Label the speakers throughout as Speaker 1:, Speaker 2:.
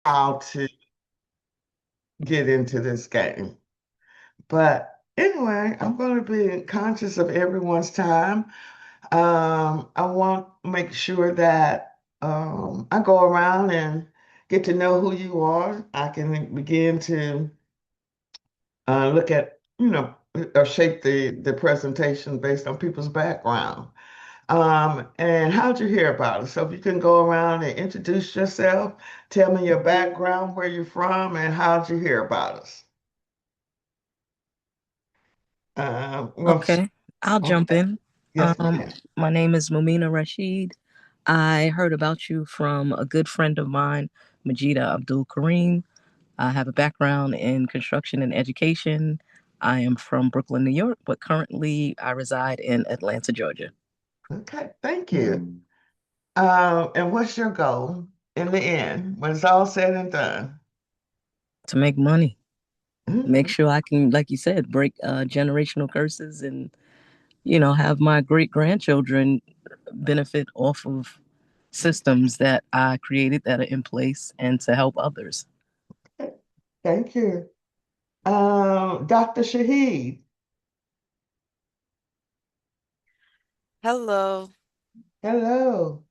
Speaker 1: how to get into this game. But anyway, I'm going to be conscious of everyone's time. I want to make sure that I go around and get to know who you are. I can begin to look at, or shape the presentation based on people's background. And how'd you hear about it? So if you can go around and introduce yourself, tell me your background, where you're from, and how'd you hear about us? Well,
Speaker 2: Okay, I'll jump
Speaker 1: okay.
Speaker 2: in.
Speaker 1: Yes, ma'am.
Speaker 2: My name is Mumina Rashid. I heard about you from a good friend of mine, Majida Abdul Kareem. I have a background in construction and education. I am from Brooklyn, New York, but currently I reside in Atlanta, Georgia.
Speaker 1: Okay, thank you. And what's your goal in the end when it's all said and done?
Speaker 2: To make money, make
Speaker 1: Mhm.
Speaker 2: sure I can, like you said, break generational curses and, have my great grandchildren benefit off of systems that I created that are in place and to help others.
Speaker 1: Okay, thank you. Dr. Shahid,
Speaker 3: Hello.
Speaker 1: hello.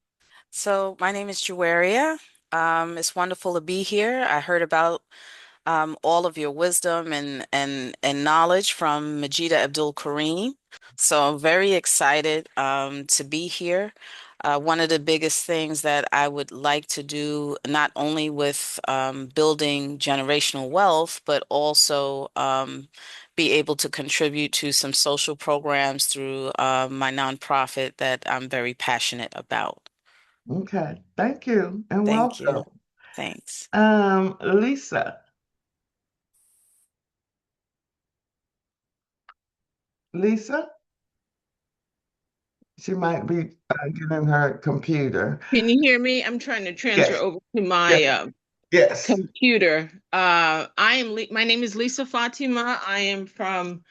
Speaker 3: So my name is Juwaria. It's wonderful to be here. I heard about all of your wisdom and knowledge from Majida Abdul Kareem. So I'm very excited to be here. One of the biggest things that I would like to do, not only with building generational wealth, but also be able to contribute to some social programs through my nonprofit that I'm very passionate about.
Speaker 1: Okay, thank you and
Speaker 3: Thank you.
Speaker 1: welcome.
Speaker 3: Thanks.
Speaker 1: Lisa, Lisa, she might be getting her computer.
Speaker 4: Can you hear me? I'm trying to transfer
Speaker 1: Yes,
Speaker 4: over to
Speaker 1: yes,
Speaker 4: my
Speaker 1: yes.
Speaker 4: computer. My name is Lisa Fatima. I am from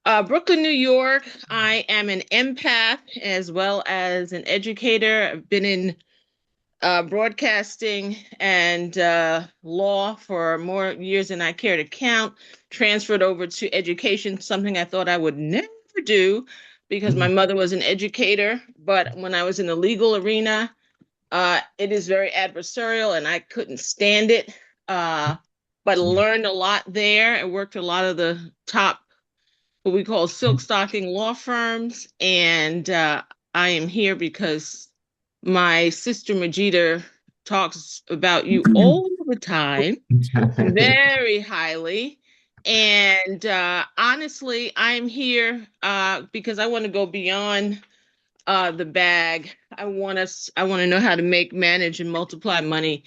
Speaker 4: Brooklyn, New York. I am an empath as well as an educator. I've been in broadcasting and law for more years than I care to count. Transferred over to education, something I thought I would never do because my mother was an educator. But when I was in the legal arena, it is very adversarial and I couldn't stand it. But learned a lot there. I worked a lot of the top, what we call silk stocking law firms. And I am here because my sister Majida talks about you all the time, very highly. And honestly, I'm here because I want to go beyond the bag. I want to know how to make, manage, and multiply money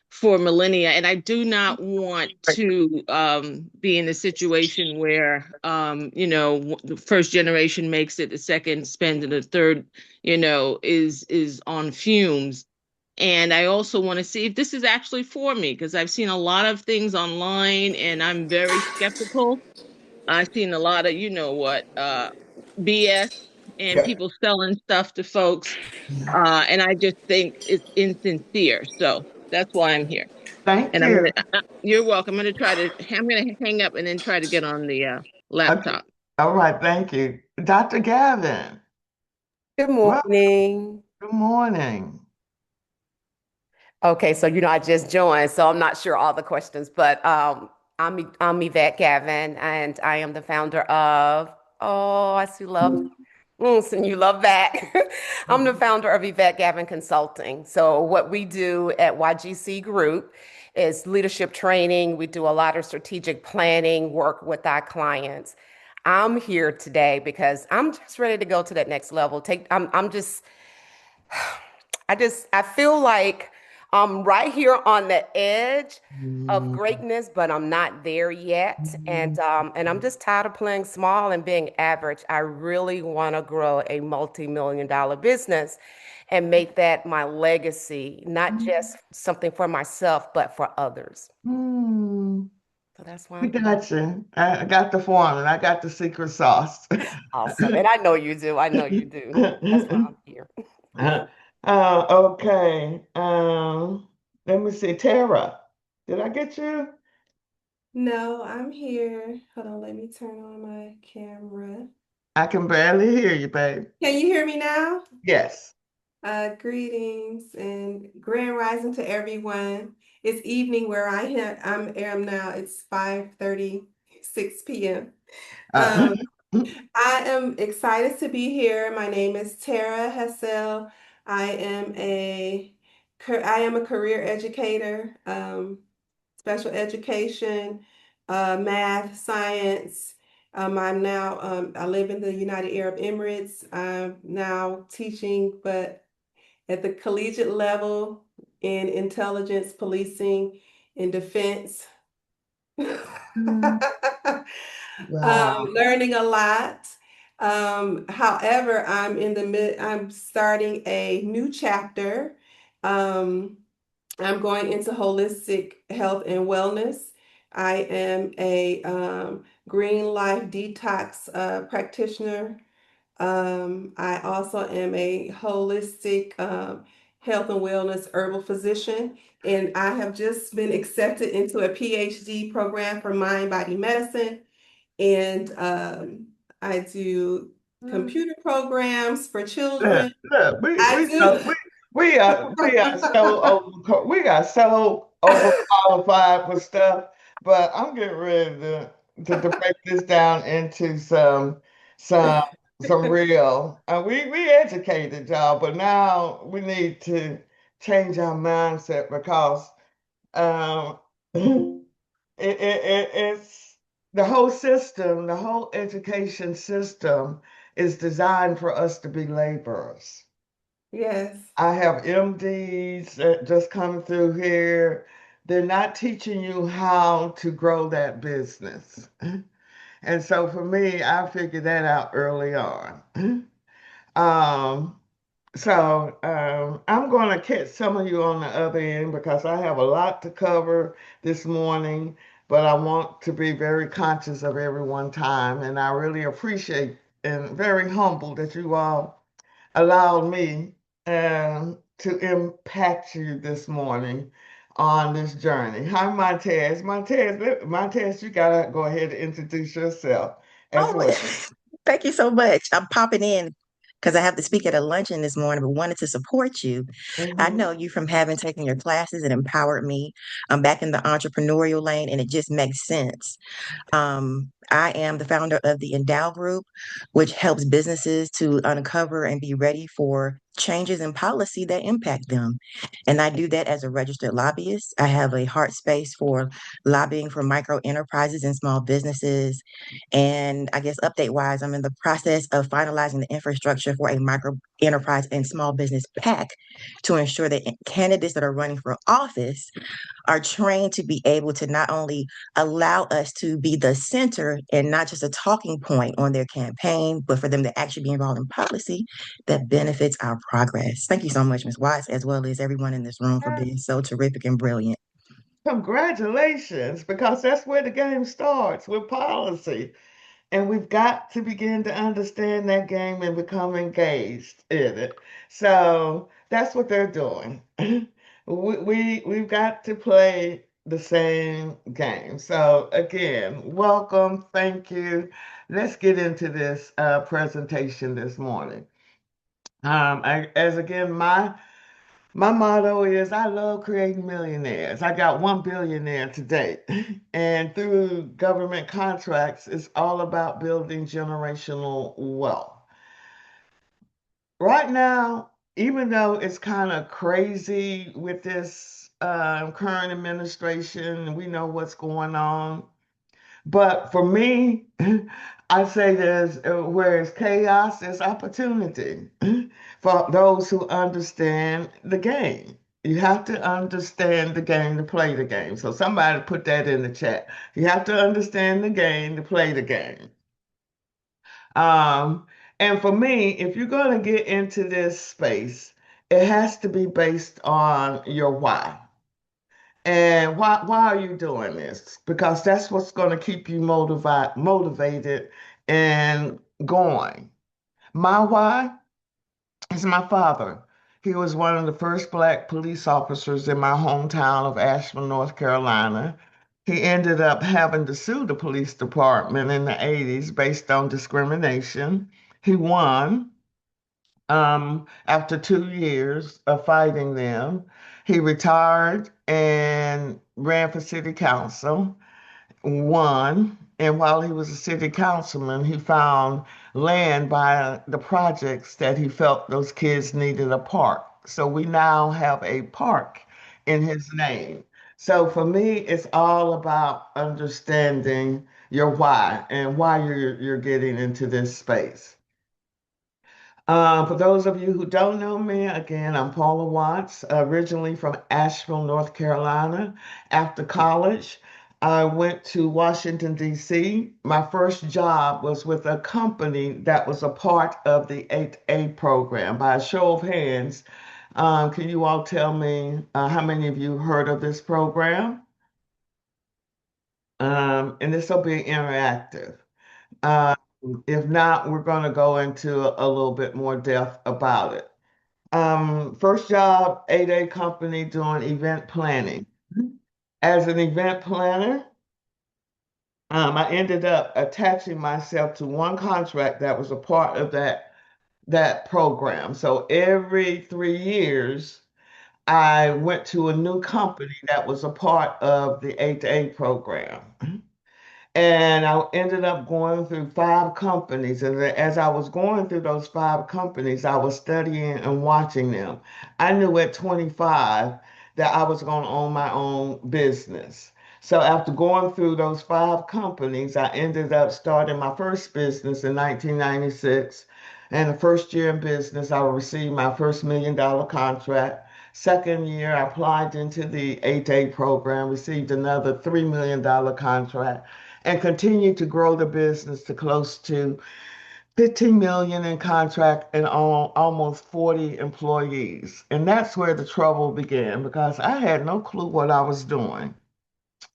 Speaker 4: for millennia. And I do not want to be in a situation where the first generation makes it, the second spends, and the third, is on fumes. And I also want to see if this is actually for me because I've seen a lot of things online and I'm very skeptical. I've seen a lot of, BS and
Speaker 1: Yeah,
Speaker 4: people selling stuff to folks. And I just think it's insincere. So that's why I'm here.
Speaker 1: thank
Speaker 4: And
Speaker 1: you.
Speaker 4: you're welcome. I'm gonna hang up and then try to get on the
Speaker 1: Okay.
Speaker 4: laptop.
Speaker 1: All right, thank you. Dr. Gavin,
Speaker 5: Good
Speaker 1: well,
Speaker 5: morning.
Speaker 1: good morning.
Speaker 5: Okay, so I just joined, so I'm not sure all the questions, but I'm Yvette Gavin, and I am the founder of I see love. So you love that. I'm the founder of Yvette Gavin Consulting. So what we do at YGC Group is leadership training. We do a lot of strategic planning work with our clients. I'm here today because I'm just ready to go to that next level. I'm just I feel like I'm right here on the edge of greatness, but I'm not there yet. And I'm just tired of playing small and being average. I really want to grow a multi-million dollar business and make that my legacy, not just something for myself, but for others.
Speaker 1: Hmm.
Speaker 5: So that's why
Speaker 1: We
Speaker 5: I'm here.
Speaker 1: got you. I got the formula. I got the secret sauce.
Speaker 5: Awesome. And I know you do. I know you do. That's why I'm here.
Speaker 1: Okay. Let me see. Tara. Did I get you?
Speaker 6: No, I'm here. Hold on, let me turn on my camera.
Speaker 1: I can barely hear you, babe.
Speaker 6: Can you hear me now?
Speaker 1: Yes.
Speaker 6: Greetings and grand rising to everyone. It's evening where I am now. It's 5:36 p.m.
Speaker 1: Uh,
Speaker 6: Um, I am excited to be here. My name is Tara Hessel. I am I am a career educator. Special education, math, science. I live in the United Arab Emirates. I'm now teaching, but at the collegiate level in intelligence, policing, and defense.
Speaker 1: wow.
Speaker 6: Learning a lot. However, I'm starting a new chapter. Um, I'm going into holistic health and wellness. I am a green life detox practitioner. I also am a holistic health and wellness herbal physician, and I have just been accepted into a PhD program for mind body medicine. And I do computer programs for
Speaker 1: Look,
Speaker 6: children.
Speaker 1: look,
Speaker 6: I do.
Speaker 1: we are so we are so overqualified for stuff, but I'm getting ready to break this down into some some real. We educated y'all, but now we need to change our mindset because um it's the whole system, the whole education system is designed for us to be laborers.
Speaker 6: Yes.
Speaker 1: I have MDs that just come through here. They're not teaching you how to grow that business. And so for me, I figured that out early on. Um, I'm going to catch some of you on the other end because I have a lot to cover this morning, but I want to be very conscious of everyone's time. And I really appreciate and very humble that you all allowed me to impact you this morning on this journey. Hi, Montez. Montez, you got to go ahead and introduce yourself as
Speaker 7: Oh,
Speaker 1: well.
Speaker 7: thank you so much. I'm popping in because I have to speak at a luncheon this morning, but wanted to support you. I
Speaker 1: Mhm.
Speaker 7: know you from having taken your classes. It empowered me. I'm back in the entrepreneurial lane, and it just makes sense. I am the founder of the Endow Group, which helps businesses to uncover and be ready for changes in policy that impact them. And I do that as a registered lobbyist. I have a heart space for lobbying for micro enterprises and small businesses. And I guess update wise, I'm in the process of finalizing the infrastructure for a micro enterprise and small business pack to ensure that candidates that are running for office are trained to be able to not only allow us to be the center and not just a talking point on their campaign, but for them to actually be involved in policy that benefits our progress. Thank you so much, Ms. Watts, as well as everyone in this room for being so terrific and brilliant.
Speaker 1: Congratulations, because that's where the game starts with policy. And we've got to begin to understand that game and become engaged in it. So that's what they're doing. We've got to play the same game. So again, welcome, thank you. Let's get into this presentation this morning. As again, my motto is I love creating millionaires. I got 1 billionaire to date. And through government contracts, it's all about building generational wealth. Right now, even though it's kind of crazy with this current administration, we know what's going on. But for me, I say there's where it's chaos, there's opportunity for those who understand the game. You have to understand the game to play the game. So somebody put that in the chat. You have to understand the game to play the game. Um, and for me, if you're going to get into this space, it has to be based on your why. And why are you doing this? Because that's what's going to keep you motivated and going. My why is my father. He was one of the first Black police officers in my hometown of Asheville, North Carolina. He ended up having to sue the police department in the 80s based on discrimination. He won after 2 years of fighting them. He retired and ran for city council, won, and while he was a city councilman, he found land by the projects that he felt those kids needed a park. So we now have a park in his name. So for me, it's all about understanding your why and why you're getting into this space. For those of you who don't know me, again, I'm Paula Watts, originally from Asheville, North Carolina. After college, I went to Washington, D.C. My first job was with a company that was a part of the 8A program. By a show of hands, can you all tell me how many of you heard of this program? And this will be interactive. Uh, if not, we're going to go into a little bit more depth about it. First job, 8A company doing event planning. As an event planner, I ended up attaching myself to one contract that was a part of that program. So every 3 years, I went to a new company that was a part of the 8A program. And I ended up going through five companies. And as I was going through those five companies, I was studying and watching them. I knew at 25 that I was going to own my own business. So after going through those five companies, I ended up starting my first business in 1996. And the first year in business, I received my first $1 million contract. Second year, I applied into the 8A program, received another $3 million contract and continue to grow the business to close to 15 million in contract and almost 40 employees. And that's where the trouble began because I had no clue what I was doing.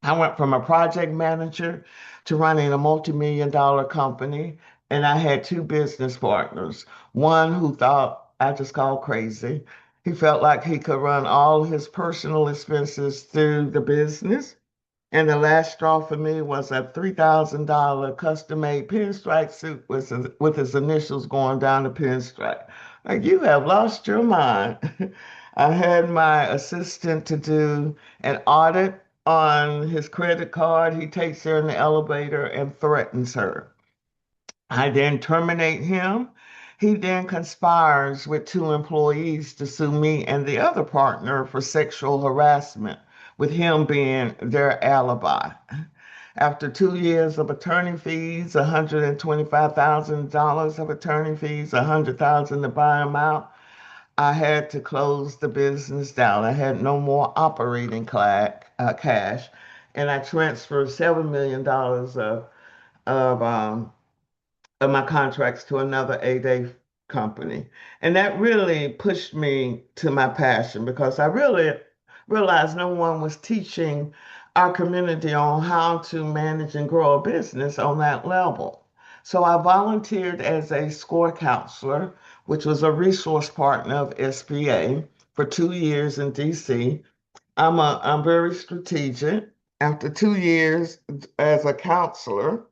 Speaker 1: I went from a project manager to running a multi-million-dollar company, and I had two business partners. One who thought I just called crazy. He felt like he could run all his personal expenses through the business. And the last straw for me was a $3,000 custom-made pinstripe suit with his initials going down the pinstripe. Like, you have lost your mind. I had my assistant to do an audit on his credit card. He takes her in the elevator and threatens her. I then terminate him. He then conspires with two employees to sue me and the other partner for sexual harassment, with him being their alibi. After 2 years of attorney fees, $125,000 of attorney fees, $100,000 to buy him out, I had to close the business down. I had no more operating cash, and I transferred $7 million of my contracts to another 8A company. And that really pushed me to my passion because I really realized no one was teaching our community on how to manage and grow a business on that level. So I volunteered as a SCORE counselor, which was a resource partner of SBA for 2 years in DC. I'm very strategic. After 2 years as a counselor,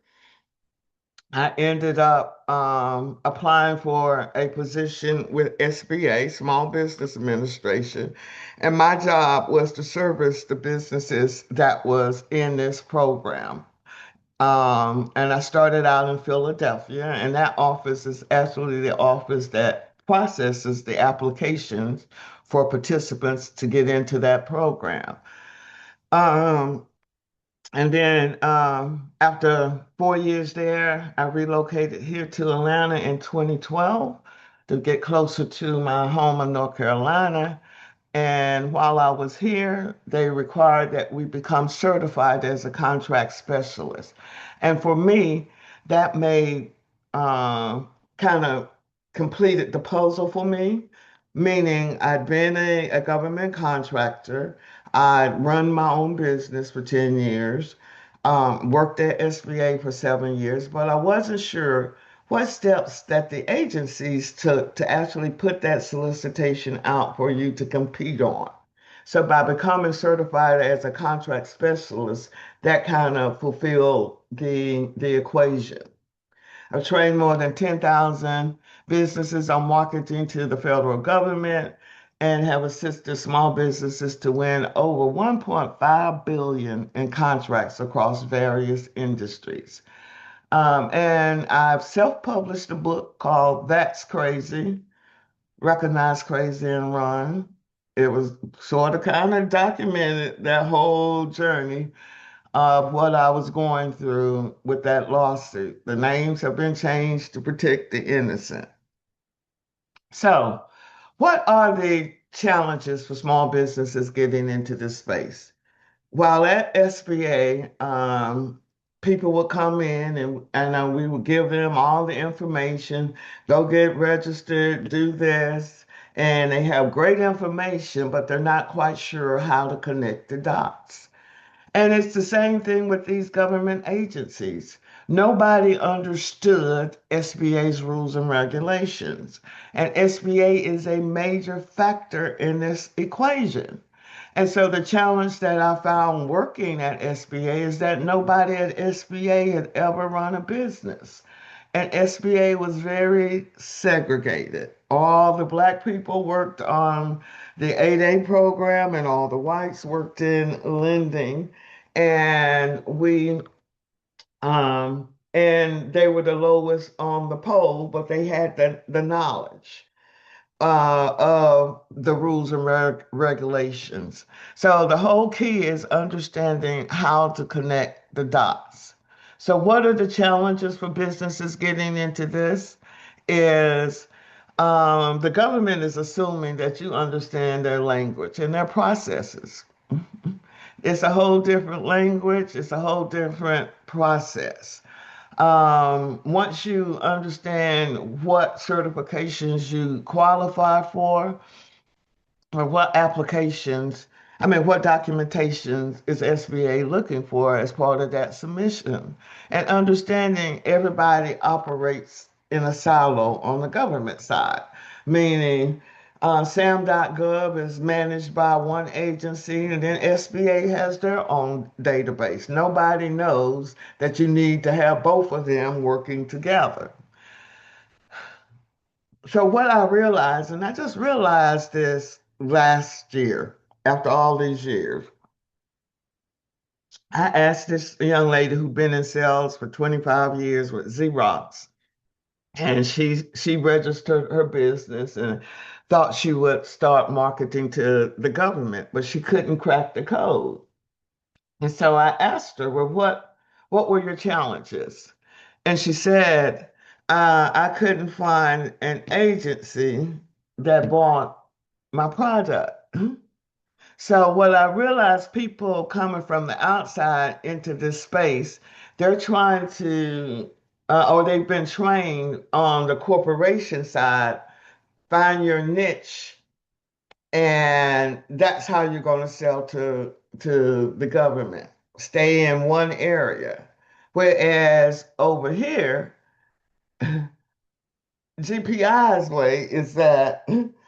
Speaker 1: I ended up applying for a position with SBA, Small Business Administration, and my job was to service the businesses that was in this program. And I started out in Philadelphia, and that office is actually the office that processes the applications for participants to get into that program. Um, and then after 4 years there, I relocated here to Atlanta in 2012 to get closer to my home in North Carolina. And while I was here, they required that we become certified as a contract specialist. And for me, that made kind of completed the puzzle for me, meaning I'd been a government contractor, I'd run my own business for 10 years, worked at SBA for 7 years, but I wasn't sure what steps that the agencies took to actually put that solicitation out for you to compete on. So by becoming certified as a contract specialist, that kind of fulfilled the equation. I've trained more than 10,000 businesses on marketing to the federal government and have assisted small businesses to win over 1.5 billion in contracts across various industries. And I've self-published a book called That's Crazy, Recognize Crazy and Run. It was sort of kind of documented that whole journey of what I was going through with that lawsuit. The names have been changed to protect the innocent. So, what are the challenges for small businesses getting into this space? While at SBA, people would come in and we would give them all the information, go get registered, do this, and they have great information, but they're not quite sure how to connect the dots. And it's the same thing with these government agencies. Nobody understood SBA's rules and regulations. And SBA is a major factor in this equation. And so the challenge that I found working at SBA is that nobody at SBA had ever run a business. And SBA was very segregated. All the black people worked on the 8A program, and all the whites worked in lending. And they were the lowest on the poll, but they had the knowledge of the rules and regulations. So the whole key is understanding how to connect the dots. So what are the challenges for businesses getting into this? Is the government is assuming that you understand their language and their processes. It's a whole different language. It's a whole different process. Once you understand what certifications you qualify for, or what applications, what documentations is SBA looking for as part of that submission, and understanding everybody operates in a silo on the government side, meaning SAM.gov is managed by one agency, and then SBA has their own database. Nobody knows that you need to have both of them working together. So what I realized, and I just realized this last year, after all these years, I asked this young lady who'd been in sales for 25 years with Xerox, and she registered her business and thought she would start marketing to the government, but she couldn't crack the code. And so I asked her, well, what were your challenges? And she said, I couldn't find an agency that bought my product. So what I realized, people coming from the outside into this space, they're trying to, or they've been trained on the corporation side, find your niche, and that's how you're going to sell to the government. Stay in one area. Whereas over here, GPI's way is that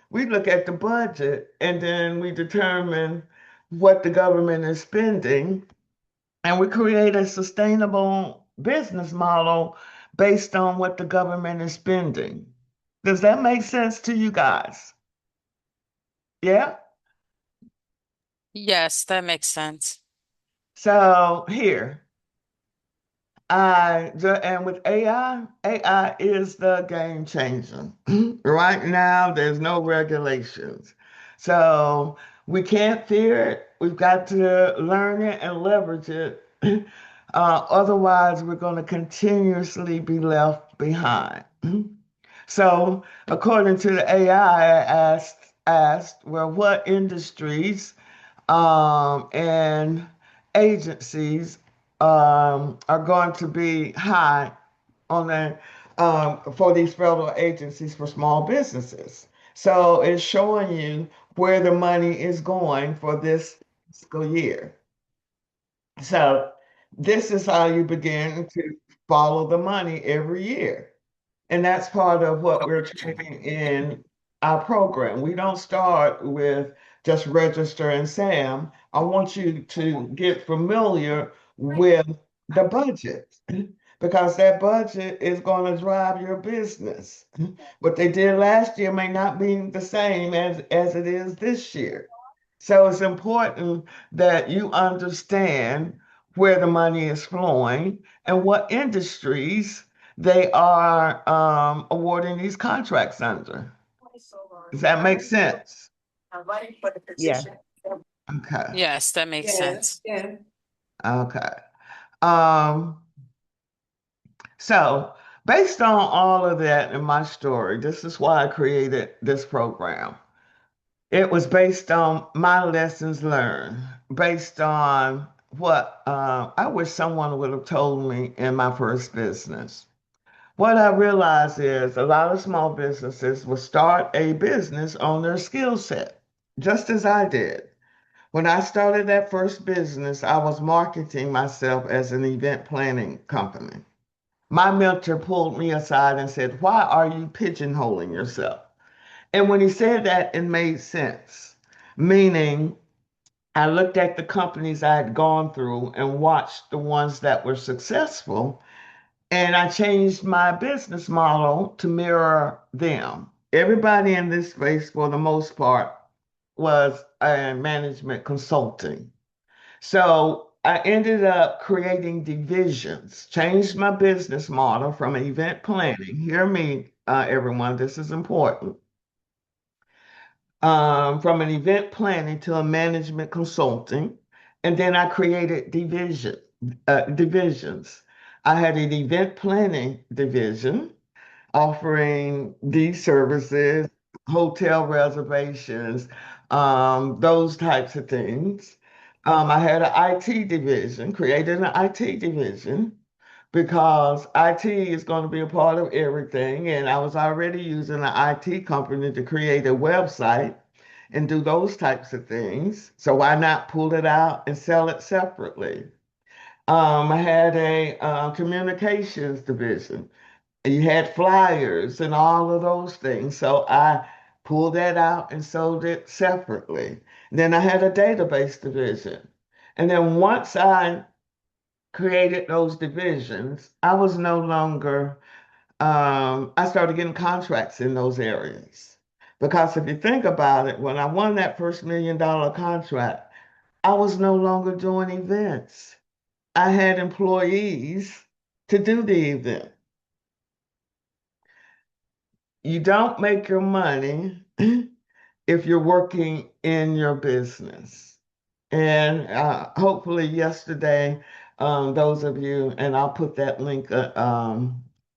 Speaker 1: we look at the budget and then we determine what the government is spending, and we create a sustainable business model based on what the government is spending. Does that make sense to you guys? Yeah?
Speaker 3: Yes, that makes sense.
Speaker 1: So here, and with AI is the game changer. Right now, there's no regulations. So we can't fear it. We've got to learn it and leverage it. Otherwise, we're going to continuously be left behind. So, according to the AI, I asked, well, what industries and agencies are going to be high on the for these federal agencies for small businesses. So it's showing you where the money is going for this fiscal year. So this is how you begin to follow the money every year. And that's part of what we're training in our program. We don't start with just register and SAM. I want you to get familiar with the budget because that budget is going to drive your business. What they did last year may not be the same as it is this year. So it's important that you understand where the money is flowing and what industries they are awarding these contracts under. Does that make sense?
Speaker 7: Yeah.
Speaker 1: Okay.
Speaker 3: Yes, that makes
Speaker 6: Yes,
Speaker 3: sense.
Speaker 6: yes.
Speaker 1: Okay. Um, so based on all of that in my story, this is why I created this program. It was based on my lessons learned, based on what I wish someone would have told me in my first business. What I realized is a lot of small businesses will start a business on their skill set, just as I did. When I started that first business, I was marketing myself as an event planning company. My mentor pulled me aside and said, "Why are you pigeonholing yourself?" And when he said that, it made sense. Meaning, I looked at the companies I had gone through and watched the ones that were successful, and I changed my business model to mirror them. Everybody in this space, for the most part, was a management consulting. So I ended up creating divisions, changed my business model from event planning. Hear me, everyone, this is important. From an event planning to a management consulting. And then I created divisions. I had an event planning division offering these services, hotel reservations, those types of things. I had an IT division, created an IT division because IT is going to be a part of everything. And I was already using an IT company to create a website and do those types of things. So why not pull it out and sell it separately? I had a communications division. You had flyers and all of those things. So I pulled that out and sold it separately. Then I had a database division. And then once I created those divisions, I was no longer, I started getting contracts in those areas. Because if you think about it, when I won that first $1 million contract, I was no longer doing events. I had employees to do the event. You don't make your money if you're working in your business. And hopefully, yesterday, those of you, and I'll put that link,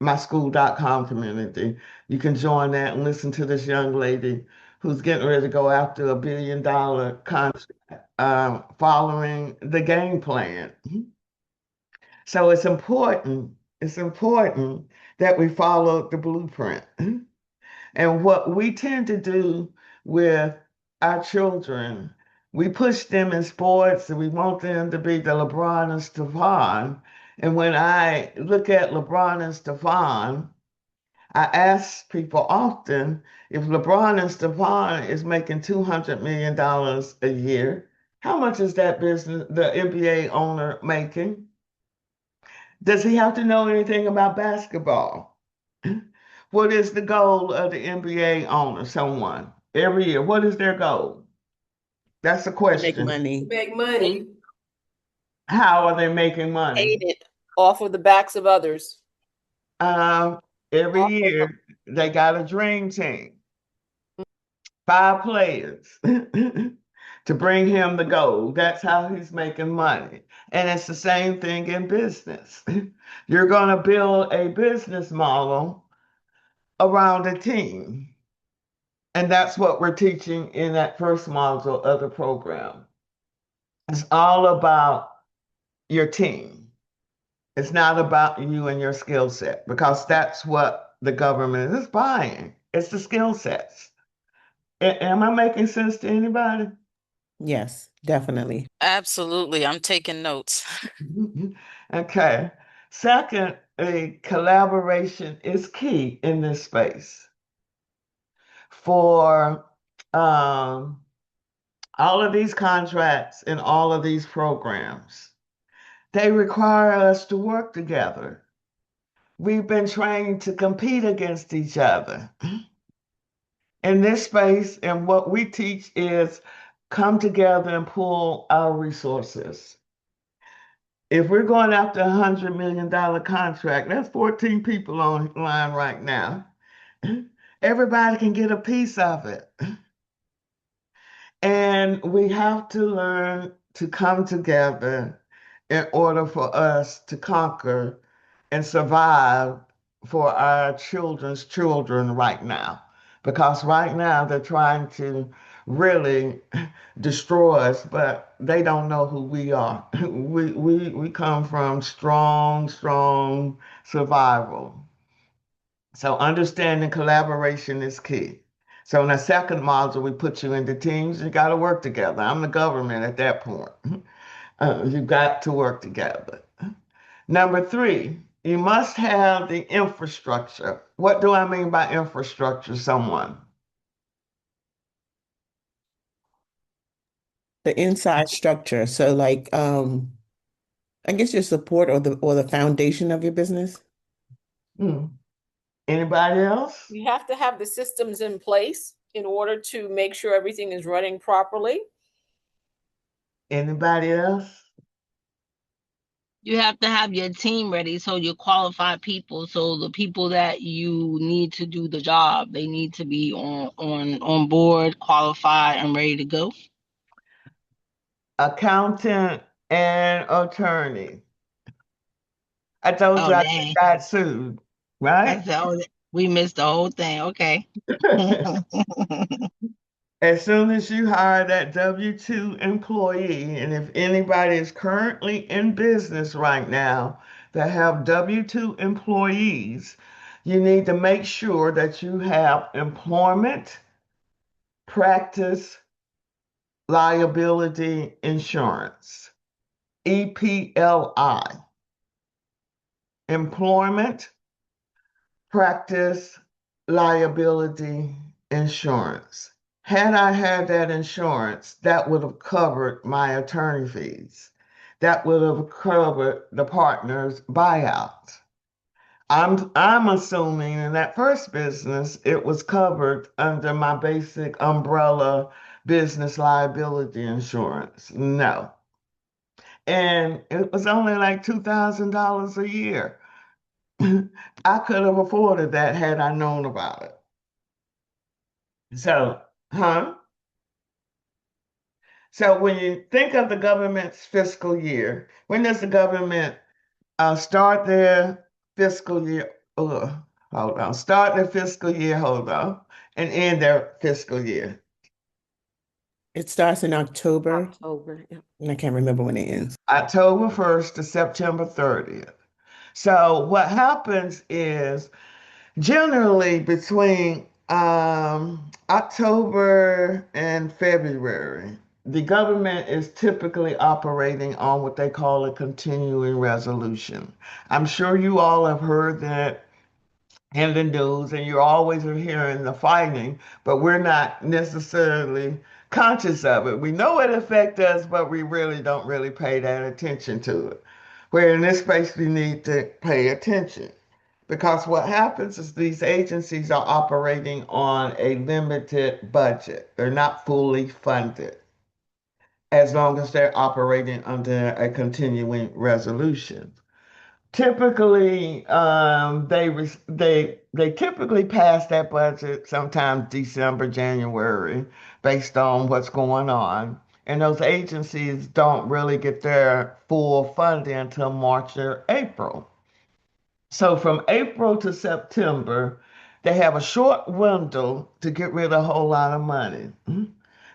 Speaker 1: myschool.com community, you can join that and listen to this young lady who's getting ready to go after $1 billion contract following the game plan. So it's important that we follow the blueprint. And what we tend to do with our children, we push them in sports and we want them to be the LeBron and Stephon. And when I look at LeBron and Stephon, I ask people often if LeBron and Stephon is making $200 million a year, how much is that business, the NBA owner making? Does he have to know anything about basketball? What is the goal of the NBA owner, someone, every year? What is their goal? That's the
Speaker 7: To make
Speaker 1: question.
Speaker 7: money.
Speaker 6: Make money.
Speaker 1: How are they making money?
Speaker 4: Paid it off of the backs of others.
Speaker 1: Um, every
Speaker 4: Off of
Speaker 1: year, they got a dream team, 5 players to bring him the goal. That's how he's making money. And it's the same thing in business. You're going to build a business model around a team. And that's what we're teaching in that first module of the program. It's all about your team. It's not about you and your skill set because that's what the government is buying. It's the skill sets. Am I making sense to anybody?
Speaker 7: Yes, definitely.
Speaker 3: Absolutely. I'm taking notes.
Speaker 1: Okay. Second, the collaboration is key in this space for um, all of these contracts and all of these programs. They require us to work together. We've been trained to compete against each other. In this space, and what we teach is come together and pool our resources. If we're going after $100 million contract, that's 14 people online right now. Everybody can get a piece of it. And we have to learn to come together in order for us to conquer and survive for our children's children right now. Because right now they're trying to really destroy us, but they don't know who we are. We come from strong survival. So understanding collaboration is key. So in the second module, we put you into teams. You got to work together. I'm the government at that point. You got to work together. Number three, you must have the infrastructure. What do I mean by infrastructure, someone?
Speaker 6: The inside structure. So like I guess your support or the foundation of your business.
Speaker 1: Hmm. Anybody else?
Speaker 4: You have to have the systems in place in order to make sure everything is running properly.
Speaker 1: Anybody else?
Speaker 8: You have to have your team ready, so you qualify people. So the people that you need to do the job, they need to be on board, qualified, and ready to go.
Speaker 1: Accountant and attorney. I told
Speaker 8: Oh
Speaker 1: you I
Speaker 8: dang!
Speaker 1: got sued,
Speaker 8: I
Speaker 1: right?
Speaker 8: said, oh, we missed the whole thing. Okay.
Speaker 1: As soon as you hire that W-2 employee, and if anybody is currently in business right now that have W-2 employees, you need to make sure that you have employment, practice, liability insurance, EPLI, employment, practice, liability insurance. Had I had that insurance, that would have covered my attorney fees. That would have covered the partner's buyout. I'm assuming in that first business it was covered under my basic umbrella business liability insurance. No. And it was only like $2,000 a year. I could have afforded that had I known about it. So, huh? So when you think of the government's fiscal year, when does the government start their fiscal year? Hold on. Start their fiscal year, hold on, and end their fiscal year.
Speaker 6: It starts in October,
Speaker 5: October. Yeah.
Speaker 6: and I can't remember when it ends.
Speaker 1: October 1st to September 30th. So what happens is generally between October and February, the government is typically operating on what they call a continuing resolution. I'm sure you all have heard that in the news, and you're always hearing the fighting, but we're not necessarily conscious of it. We know it affects us, but we really don't really pay that attention to it. Where in this space, we need to pay attention. Because what happens is these agencies are operating on a limited budget. They're not fully funded as long as they're operating under a continuing resolution. Typically, they typically pass that budget sometime December, January, based on what's going on. And those agencies don't really get their full funding until March or April. So from April to September, they have a short window to get rid of a whole lot of money.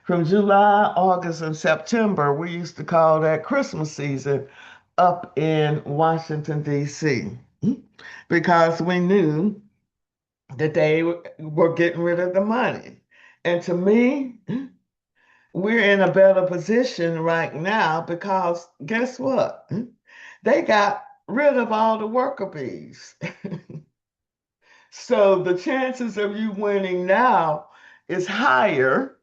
Speaker 1: From July, August, and September, we used to call that Christmas season up in Washington, D.C., because we knew that they were getting rid of the money. And to me, we're in a better position right now because guess what? They got rid of all the worker bees. So the chances of you winning now is higher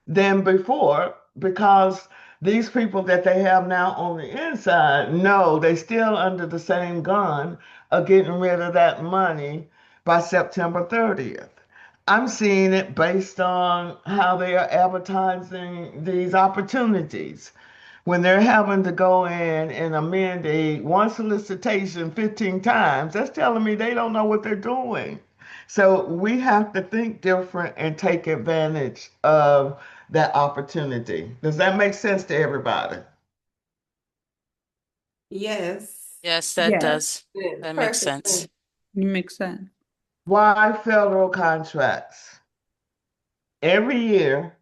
Speaker 1: than before because these people that they have now on the inside know they still under the same gun of getting rid of that money by September 30th. I'm seeing it based on how they are advertising these opportunities. When they're having to go in and amend one solicitation 15 times, that's telling me they don't know what they're doing. So we have to think different and take advantage of that opportunity. Does that make sense to everybody?
Speaker 6: Yes.
Speaker 3: Yes, that
Speaker 9: Yes,
Speaker 3: does.
Speaker 6: Yes,
Speaker 3: That makes
Speaker 6: perfect
Speaker 3: sense.
Speaker 6: sense.
Speaker 9: it makes sense.
Speaker 1: Why federal contracts? Every year,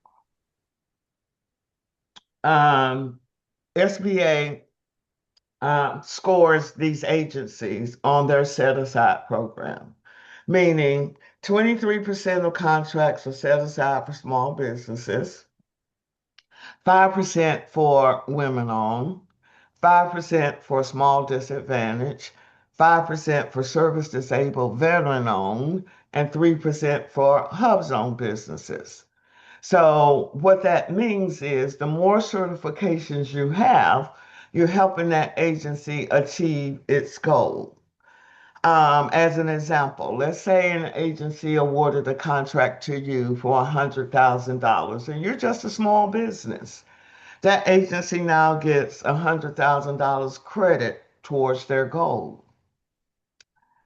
Speaker 1: SBA scores these agencies on their set aside program, meaning 23% of contracts are set aside for small businesses, 5% for women owned, 5% for small disadvantage, 5% for service disabled veteran owned, and 3% for hub zone businesses. So, what that means is the more certifications you have, you're helping that agency achieve its goal. As an example, let's say an agency awarded a contract to you for $100,000 and you're just a small business. That agency now gets $100,000 credit towards their goal.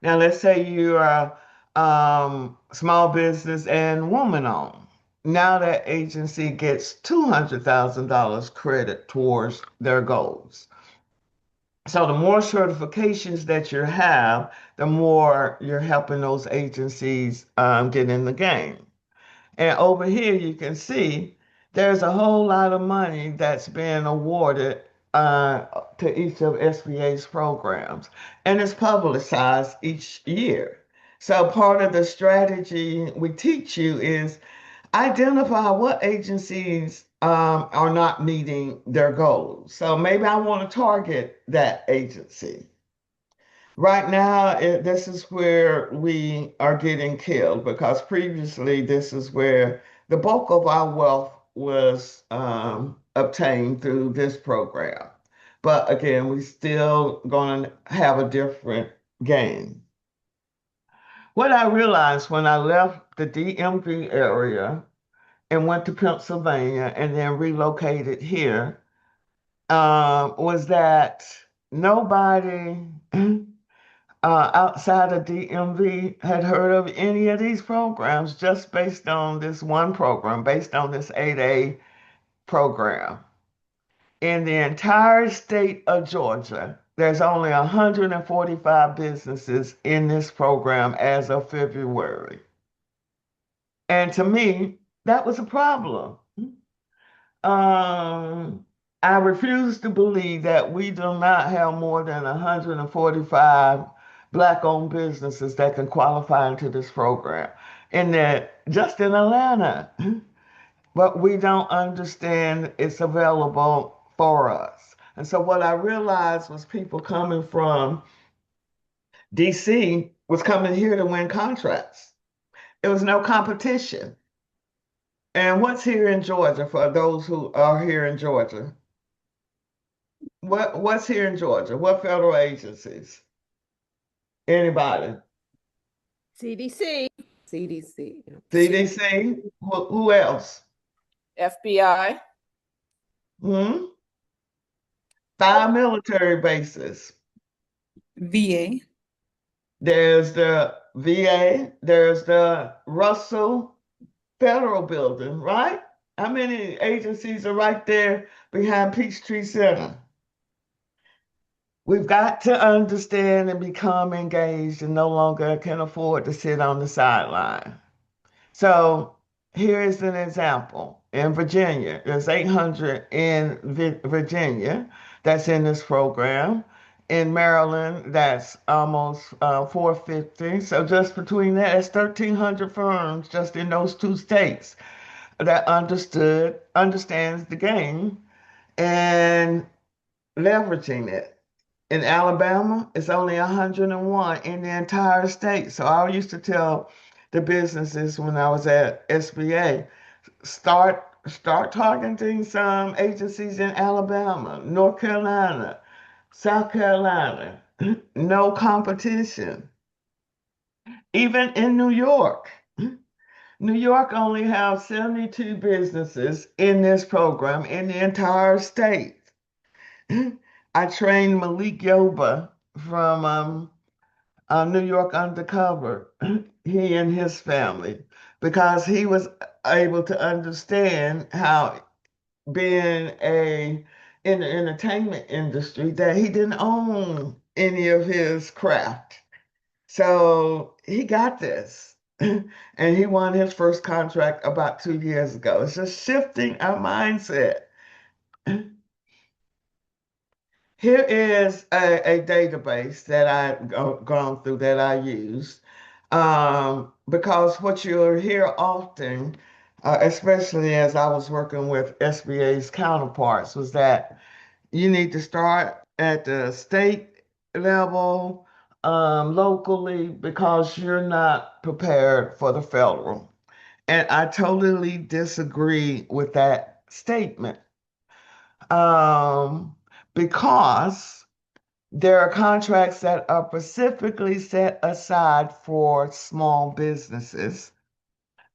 Speaker 1: Now, let's say you're a small business and woman owned. Now that agency gets $200,000 credit towards their goals. So the more certifications that you have, the more you're helping those agencies get in the game. And over here, you can see there's a whole lot of money that's being awarded to each of SBA's programs, and it's publicized each year. So part of the strategy we teach you is identify what agencies are not meeting their goals. So maybe I want to target that agency. Right now, this is where we are getting killed because previously this is where the bulk of our wealth was obtained through this program. But again, we still going to have a different game. What I realized when I left the DMV area and went to Pennsylvania and then relocated here was that nobody outside of DMV had heard of any of these programs just based on this one program, based on this 8A program. In the entire state of Georgia, there's only 145 businesses in this program as of February. And to me, that was a problem. Um, I refuse to believe that we do not have more than 145 Black-owned businesses that can qualify into this program, and that just in Atlanta. But we don't understand it's available for us. And so what I realized was people coming from DC was coming here to win contracts. There was no competition. And what's here in Georgia for those who are here in Georgia? What's here in Georgia? What federal agencies? Anybody?
Speaker 5: CDC. CDC.
Speaker 1: CDC? Who else?
Speaker 5: FBI.
Speaker 1: Hmm? 5 military bases.
Speaker 9: VA.
Speaker 1: There's the VA, there's the Russell Federal Building, right? How many agencies are right there behind Peachtree Center? We've got to understand and become engaged and no longer can afford to sit on the sideline. So here is an example. In Virginia, there's 800 in Virginia that's in this program. In Maryland, that's almost 450. So just between that, that's 1,300 firms just in those two states that understands the game and leveraging it. In Alabama, it's only 101 in the entire state. So I used to tell the businesses when I was at SBA, start talking to some agencies in Alabama, North Carolina, South Carolina. No competition. Even in New York. New York only has 72 businesses in this program in the entire state. I trained Malik Yoba from New York Undercover, he and his family, because he was able to understand how being in the entertainment industry that he didn't own any of his craft. So he got this. And he won his first contract about 2 years ago. It's just shifting our mindset. Here is a database that I've gone through that I used because what you'll hear often, especially as I was working with SBA's counterparts, was that you need to start at the state level, locally, because you're not prepared for the federal. And I totally disagree with that statement um, because there are contracts that are specifically set aside for small businesses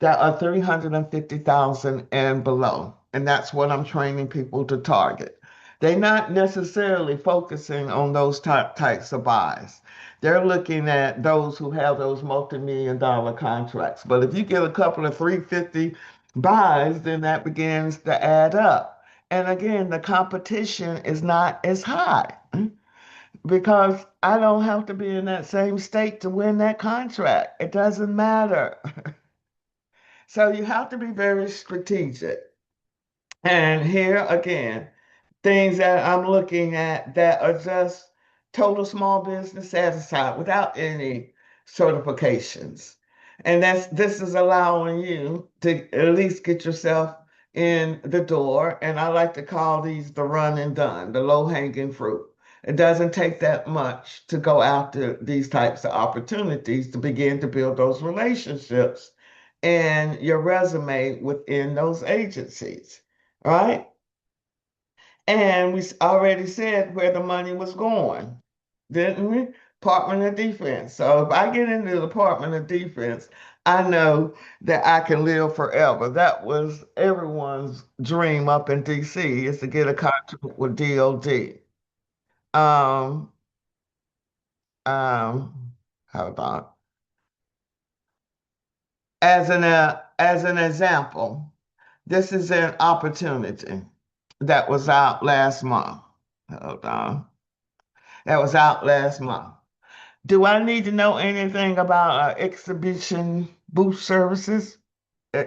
Speaker 1: that are 350,000 and below. And that's what I'm training people to target. They're not necessarily focusing on those types of buys. They're looking at those who have those multi-million dollar contracts. But if you get a couple of 350 buys, then that begins to add up. And again, the competition is not as high because I don't have to be in that same state to win that contract. It doesn't matter. So you have to be very strategic. And here again, things that I'm looking at that are just total small business set aside without any certifications. And this is allowing you to at least get yourself in the door. And I like to call these the run and done, the low hanging fruit. It doesn't take that much to go after these types of opportunities to begin to build those relationships and your resume within those agencies, right? And we already said where the money was going, didn't we? Department of Defense. So if I get into the Department of Defense, I know that I can live forever. That was everyone's dream up in DC is to get a contract with DOD. Um, Hold on. As an example, this is an opportunity that was out last month. Hold on. That was out last month. Do I need to know anything about exhibition booth services? Uh,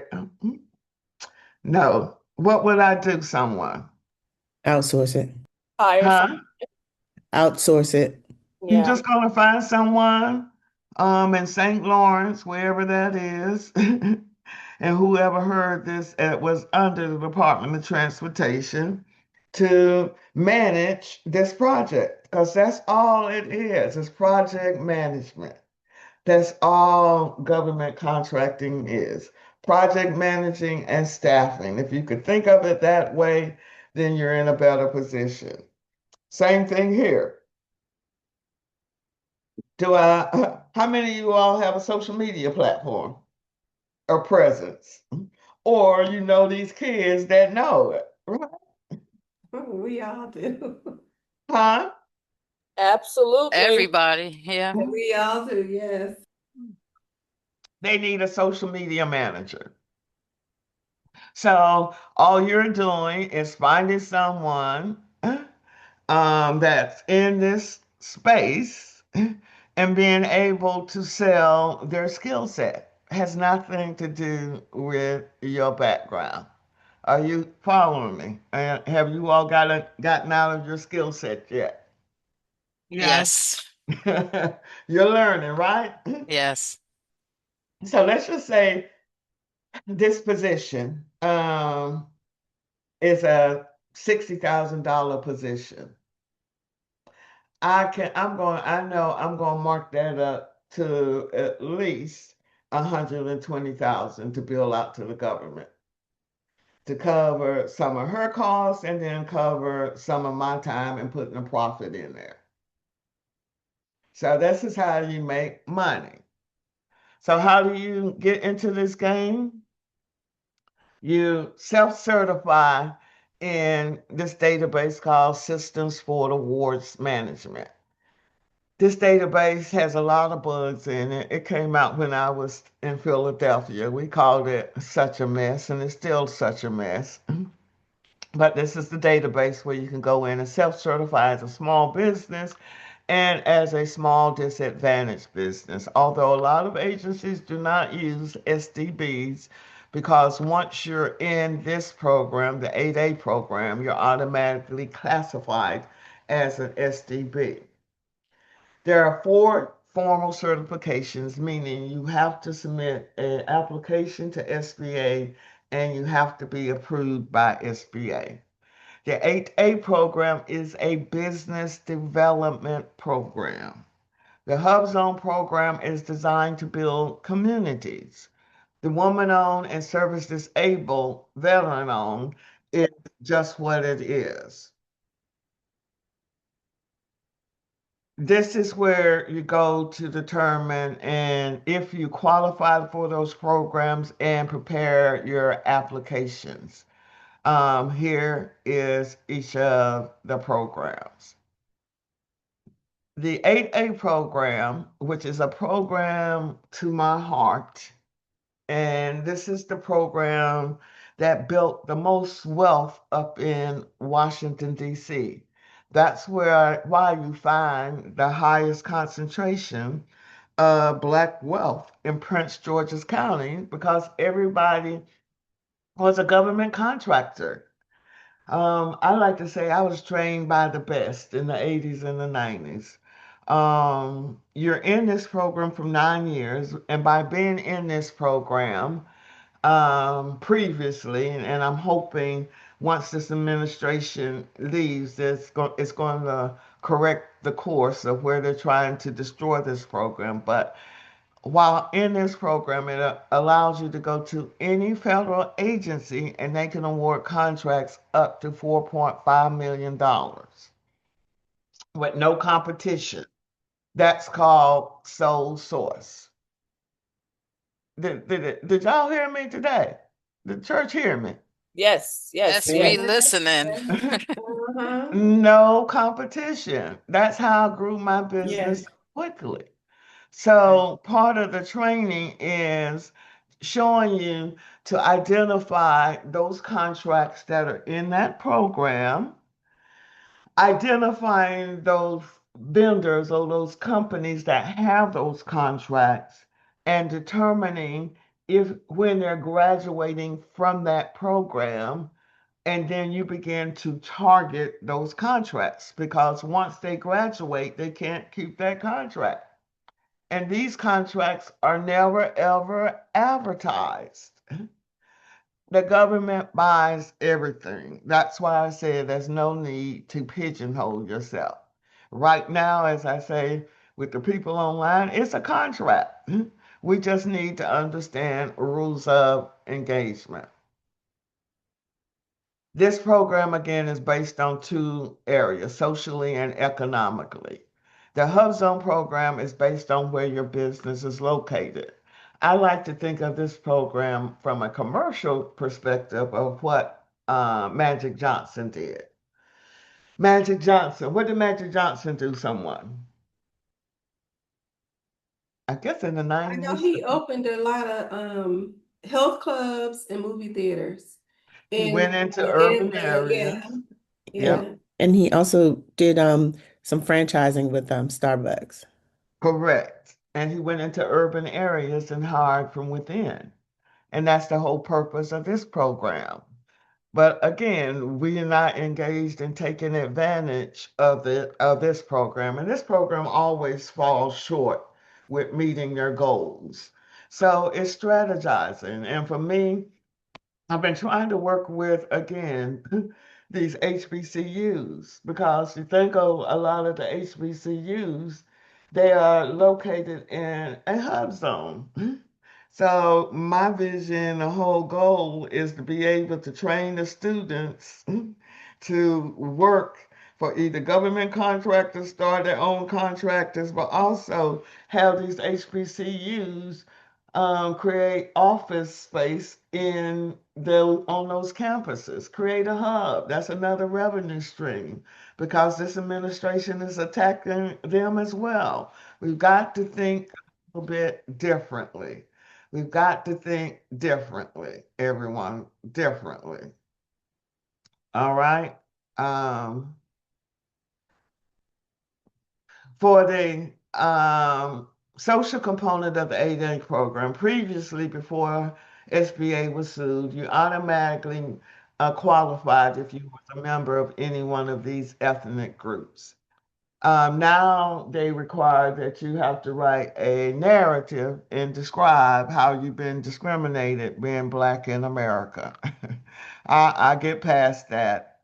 Speaker 1: No. What would I do, someone?
Speaker 10: Outsource it.
Speaker 5: Hire some.
Speaker 1: Huh?
Speaker 10: Outsource it.
Speaker 1: You're
Speaker 5: Yeah.
Speaker 1: just gonna find someone in St. Lawrence, wherever that is, and whoever heard this was under the Department of Transportation to manage this project, because that's all it is. It's project management. That's all government contracting is. Project managing and staffing. If you could think of it that way, then you're in a better position. Same thing here. How many of you all have a social media platform or presence? Or you know these kids that know it, right?
Speaker 6: We all do.
Speaker 1: Huh?
Speaker 5: Absolutely.
Speaker 3: Everybody, yeah.
Speaker 6: We all do, yes.
Speaker 1: They need a social media manager. So all you're doing is finding someone that's in this space and being able to sell their skill set. Has nothing to do with your background. Are you following me? And have you all gotten out of your skill set yet?
Speaker 8: Yes.
Speaker 3: Yes.
Speaker 1: You're learning, right?
Speaker 3: Yes.
Speaker 1: So let's just say this position is a $60,000 position. I know I'm going to mark that up to at least 120,000 to bill out to the government to cover some of her costs and then cover some of my time and putting a profit in there. So this is how you make money. So how do you get into this game? You self-certify in this database called Systems for Awards Management. This database has a lot of bugs in it. It came out when I was in Philadelphia. We called it such a mess, and it's still such a mess. But this is the database where you can go in and self-certify as a small business and as a small disadvantaged business. Although a lot of agencies do not use SDBs because once you're in this program, the 8A program, you're automatically classified as an SDB. There are four formal certifications, meaning you have to submit an application to SBA and you have to be approved by SBA. The 8A program is a business development program. The Hub Zone program is designed to build communities. The woman owned and service disabled veteran owned is just what it is. This is where you go to determine and if you qualify for those programs and prepare your applications. Here is each of the programs. The 8A program, which is a program to my heart, and this is the program that built the most wealth up in Washington, D.C. That's why you find the highest concentration of Black wealth in Prince George's County because everybody was a government contractor. I like to say I was trained by the best in the 80s and the 90s. You're in this program for 9 years, and by being in this program previously, and I'm hoping once this administration leaves, it's going to correct the course of where they're trying to destroy this program. But while in this program, it allows you to go to any federal agency and they can award contracts up to $4.5 million with no competition. That's called sole source. Did y'all hear me today? The church hear me?
Speaker 5: Yes, yes,
Speaker 3: Yes, we
Speaker 5: yes.
Speaker 6: Yes,
Speaker 3: listening.
Speaker 6: yes. Uh-huh.
Speaker 1: No competition. That's how I grew my
Speaker 6: Yes.
Speaker 1: business quickly.
Speaker 6: Right.
Speaker 1: So part of the training is showing you to identify those contracts that are in that program, identifying those vendors or those companies that have those contracts, and determining if when they're graduating from that program, and then you begin to target those contracts because once they graduate, they can't keep that contract. And these contracts are never ever advertised. The government buys everything. That's why I say there's no need to pigeonhole yourself. Right now, as I say with the people online, it's a contract. We just need to understand rules of engagement. This program again is based on two areas, socially and economically. The Hub Zone program is based on where your business is located. I like to think of this program from a commercial perspective of what Magic Johnson did. Magic Johnson, what did Magic Johnson do, someone? I guess in the
Speaker 6: I know
Speaker 1: 90s,
Speaker 6: he opened a lot of health clubs and movie theaters
Speaker 1: he went into
Speaker 6: in
Speaker 1: urban
Speaker 6: yeah,
Speaker 1: areas. Yep,
Speaker 10: And
Speaker 6: yeah.
Speaker 10: and he also did some franchising with Starbucks.
Speaker 1: correct. And he went into urban areas and hired from within. And that's the whole purpose of this program. But again, we are not engaged in taking advantage of this program. And this program always falls short with meeting their goals. So it's strategizing. And for me, I've been trying to work with, again, these HBCUs because you think of a lot of the HBCUs, they are located in a hub zone. So my vision, the whole goal is to be able to train the students to work for either government contractors, start their own contractors, but also have these HBCUs create office space in on those campuses, create a hub. That's another revenue stream because this administration is attacking them as well. We've got to think a little bit differently. We've got to think differently, everyone, differently. All right. Um, for the social component of the 8A program, previously, before SBA was sued, you automatically qualified if you were a member of any one of these ethnic groups. Now they require that you have to write a narrative and describe how you've been discriminated being Black in America. I get past that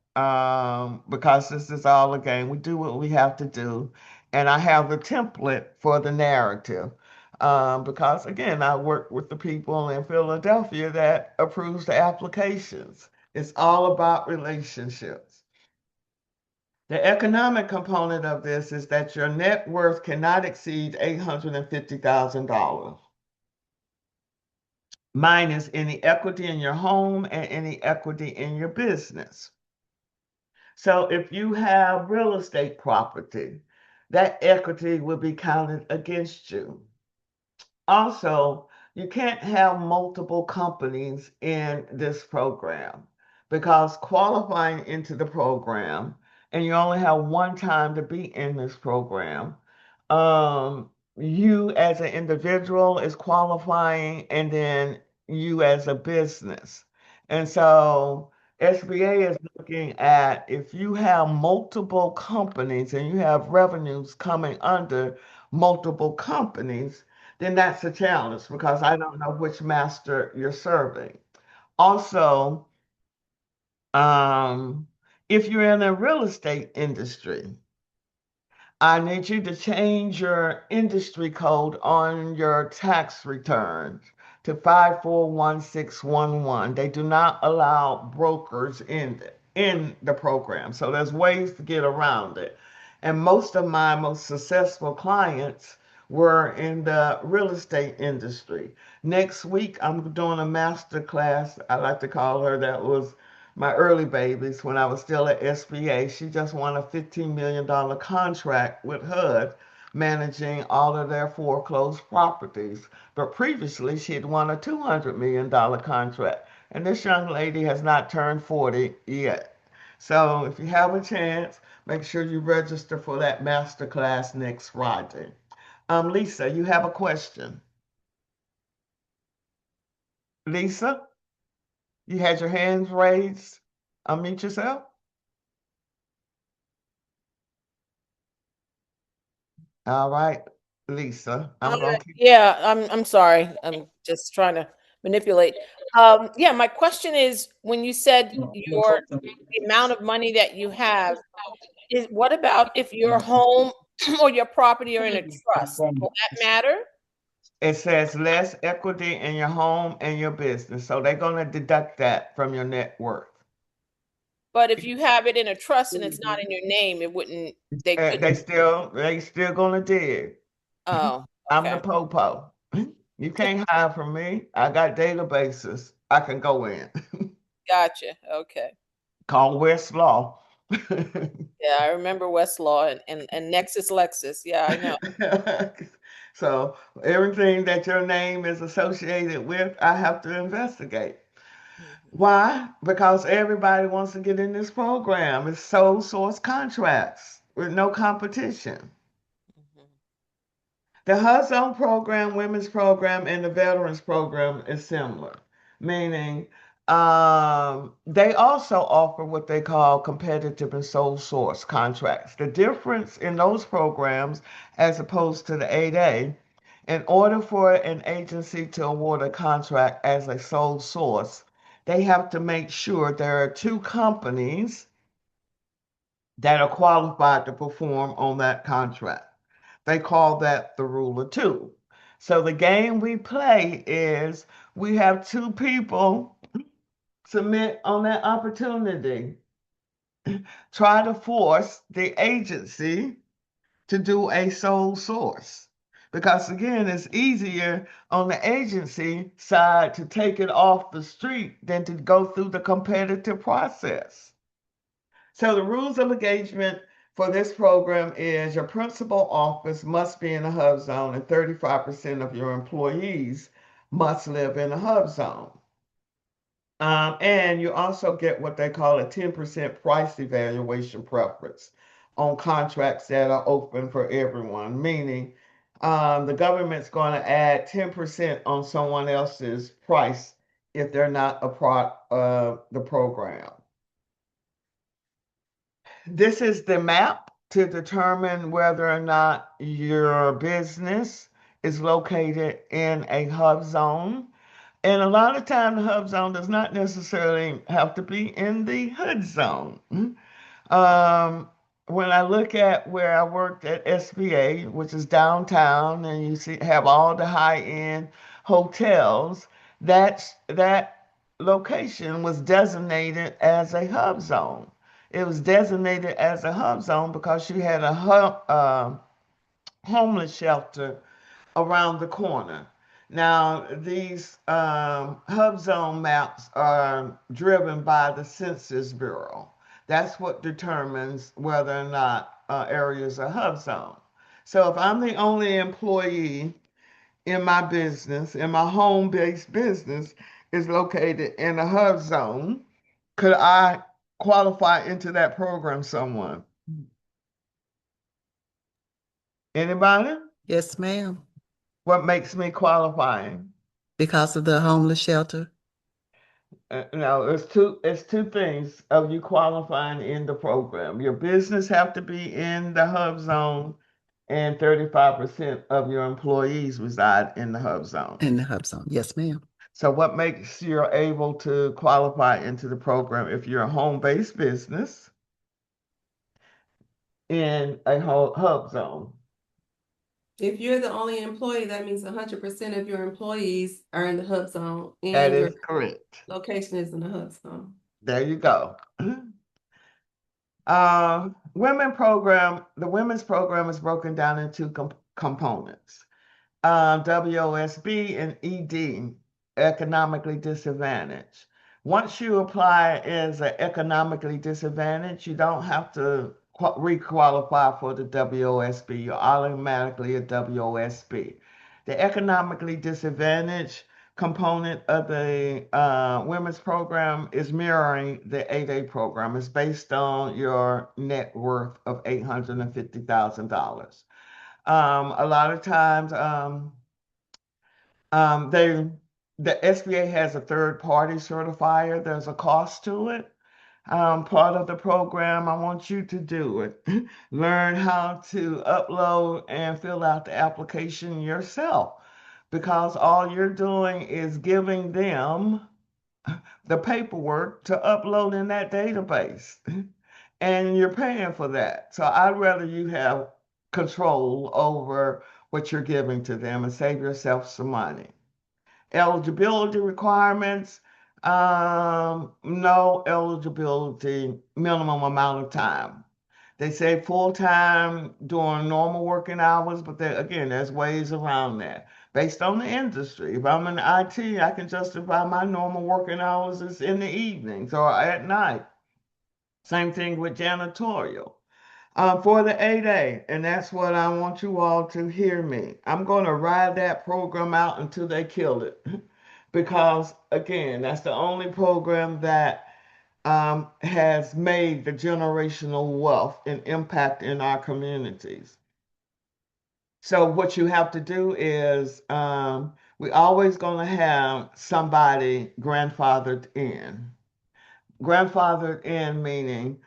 Speaker 1: because this is all a game. We do what we have to do, and I have the template for the narrative. Because again, I work with the people in Philadelphia that approves the applications. It's all about relationships. The economic component of this is that your net worth cannot exceed $850,000, minus any equity in your home and any equity in your business. So if you have real estate property, that equity will be counted against you. Also, you can't have multiple companies in this program because qualifying into the program, and you only have one time to be in this program, you as an individual is qualifying, and then you as a business. And so SBA is looking at if you have multiple companies and you have revenues coming under multiple companies, then that's a challenge because I don't know which master you're serving. Also, um, if you're in the real estate industry, I need you to change your industry code on your tax returns to 541611. They do not allow brokers in the program. So there's ways to get around it. And most of my most successful clients were in the real estate industry. Next week, I'm doing a master class. I like to call her that was my early babies when I was still at SBA. She just won a $15 million contract with HUD managing all of their foreclosed properties. But previously, she had won a $200 million contract. And this young lady has not turned 40 yet. So if you have a chance, make sure you register for that master class next Friday. Lisa, you have a question. Lisa, you had your hands raised. Unmute yourself. All right, Lisa, I'm gonna keep.
Speaker 4: Yeah, I'm sorry. I'm just trying to manipulate. Yeah, my question is when you said the amount of money that you have, is what about if your home or your property are in a trust? Will that matter?
Speaker 1: It says less equity in your home and your business, so they're gonna deduct that from your net worth.
Speaker 4: But if you have it in a trust and it's not in your name, it wouldn't, they couldn't.
Speaker 1: They still gonna dig.
Speaker 4: Oh,
Speaker 1: I'm the
Speaker 4: okay.
Speaker 1: popo. You can't hide from me. I got databases I can go in.
Speaker 4: Gotcha. Okay.
Speaker 1: Call Westlaw.
Speaker 4: Yeah, I remember Westlaw and Nexus Lexus. Yeah, I know.
Speaker 1: So everything that your name is associated with, I have to investigate.
Speaker 4: Mhm,
Speaker 1: Why? Because everybody wants to get in this program. It's sole source contracts with no competition.
Speaker 4: mhm.
Speaker 1: The HUD program, women's program, and the veterans program is similar, meaning they also offer what they call competitive and sole source contracts. The difference in those programs, as opposed to the 8A, in order for an agency to award a contract as a sole source, they have to make sure there are two companies that are qualified to perform on that contract. They call that the rule of two. So the game we play is we have two people submit on that opportunity, try to force the agency to do a sole source. Because again, it's easier on the agency side to take it off the street than to go through the competitive process. So the rules of engagement for this program is your principal office must be in a hub zone and 35% of your employees must live in a hub zone. And you also get what they call a 10% price evaluation preference on contracts that are open for everyone, meaning the government's going to add 10% on someone else's price if they're not a part of the program. This is the map to determine whether or not your business is located in a hub zone. And a lot of time, the hub zone does not necessarily have to be in the hood zone. Um, when I look at where I worked at SBA, which is downtown, and you see have all the high-end hotels, that location was designated as a hub zone. It was designated as a hub zone because you had a homeless shelter around the corner. Now, these hub zone maps are driven by the Census Bureau. That's what determines whether or not areas are hub zone. So if I'm the only employee in my business, and my home-based business is located in a hub zone, could I qualify into that program, someone? Anybody?
Speaker 11: Yes, ma'am.
Speaker 1: What makes me qualifying?
Speaker 11: Because of the homeless shelter.
Speaker 1: No, it's two things of you qualifying in the program. Your business have to be in the hub zone, and 35% of your employees reside in the hub zone.
Speaker 11: In the hub zone. Yes, ma'am.
Speaker 1: So what makes you able to qualify into the program if you're a home-based business in a hub zone?
Speaker 6: If you're the only employee, that means 100% of your employees are in the hub zone
Speaker 1: That
Speaker 6: and your
Speaker 1: is correct.
Speaker 6: location is in the hub zone.
Speaker 1: There you go. The women's program is broken down into components. WOSB and ED, economically disadvantaged. Once you apply as an economically disadvantaged, you don't have to requalify for the WOSB. You're automatically a WOSB. The economically disadvantaged component of the women's program is mirroring the 8A program. It's based on your net worth of $850,000. A lot of times, they the SBA has a third party certifier. There's a cost to it. Part of the program, I want you to do it. Learn how to upload and fill out the application yourself because all you're doing is giving them the paperwork to upload in that database. And you're paying for that. So I'd rather you have control over what you're giving to them and save yourself some money. Eligibility requirements, no eligibility minimum amount of time. They say full time during normal working hours, but again, there's ways around that. Based on the industry, if I'm in IT, I can justify my normal working hours is in the evenings or at night. Same thing with janitorial. For the 8A, and that's what I want you all to hear me. I'm going to ride that program out until they kill it. Because, again, that's the only program that has made the generational wealth and impact in our communities. So, what you have to do is we always going to have somebody grandfathered in. Grandfathered in meaning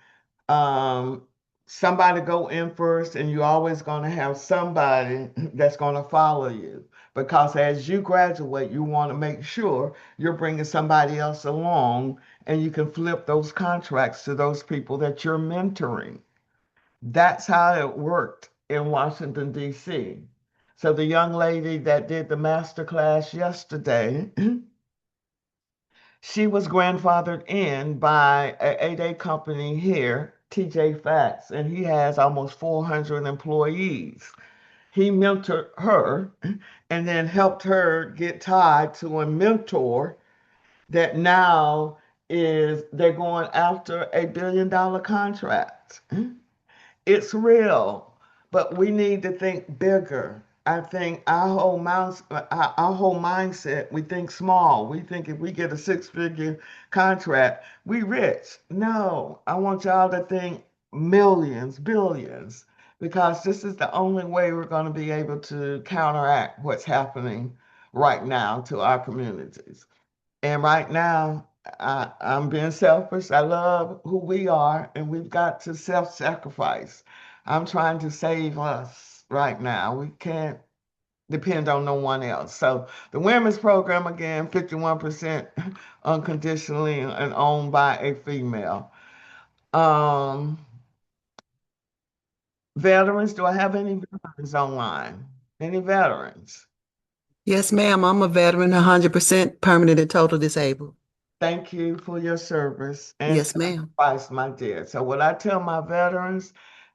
Speaker 1: um, somebody go in first, and you're always going to have somebody that's going to follow you. Because as you graduate, you want to make sure you're bringing somebody else along and you can flip those contracts to those people that you're mentoring. That's how it worked in Washington, D.C. So the young lady that did the master class yesterday, she was grandfathered in by a 8A company here, TJ Fax, and he has almost 400 employees. He mentored her and then helped her get tied to a mentor that now is they're going after $1 billion contract. It's real, but we need to think bigger. I think our whole mindset, we think small. We think if we get a six-figure contract, we rich. No, I want y'all to think millions, billions, because this is the only way we're going to be able to counteract what's happening right now to our communities. And right now, I'm being selfish. I love who we are, and we've got to self sacrifice. I'm trying to save us right now. We can't depend on no one else. So, the women's program again, 51% unconditionally and owned by a female. Um, Veterans, do I have any veterans online? Any veterans?
Speaker 11: Yes, ma'am. I'm a veteran, 100% permanent and total disabled.
Speaker 1: Thank you for your service and
Speaker 11: Yes, ma'am.
Speaker 1: sacrifice, my dear. So, what I tell my veterans,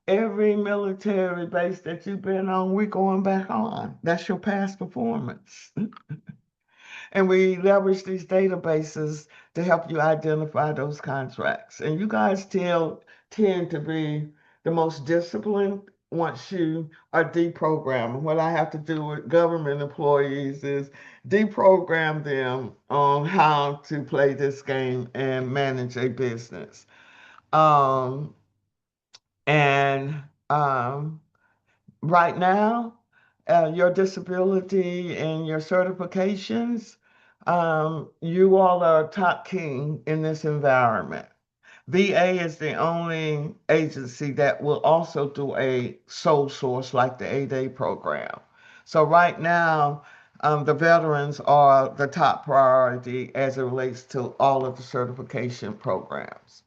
Speaker 1: every military base that you've been on, we're going back on. That's your past performance. And we leverage these databases to help you identify those contracts. And you guys still tend to be the most disciplined once you are deprogrammed. What I have to do with government employees is deprogram them on how to play this game and manage a business. Um, and Right now, your disability and your certifications, you all are top king in this environment. VA is the only agency that will also do a sole source like the 8A program. So right now, the veterans are the top priority as it relates to all of the certification programs.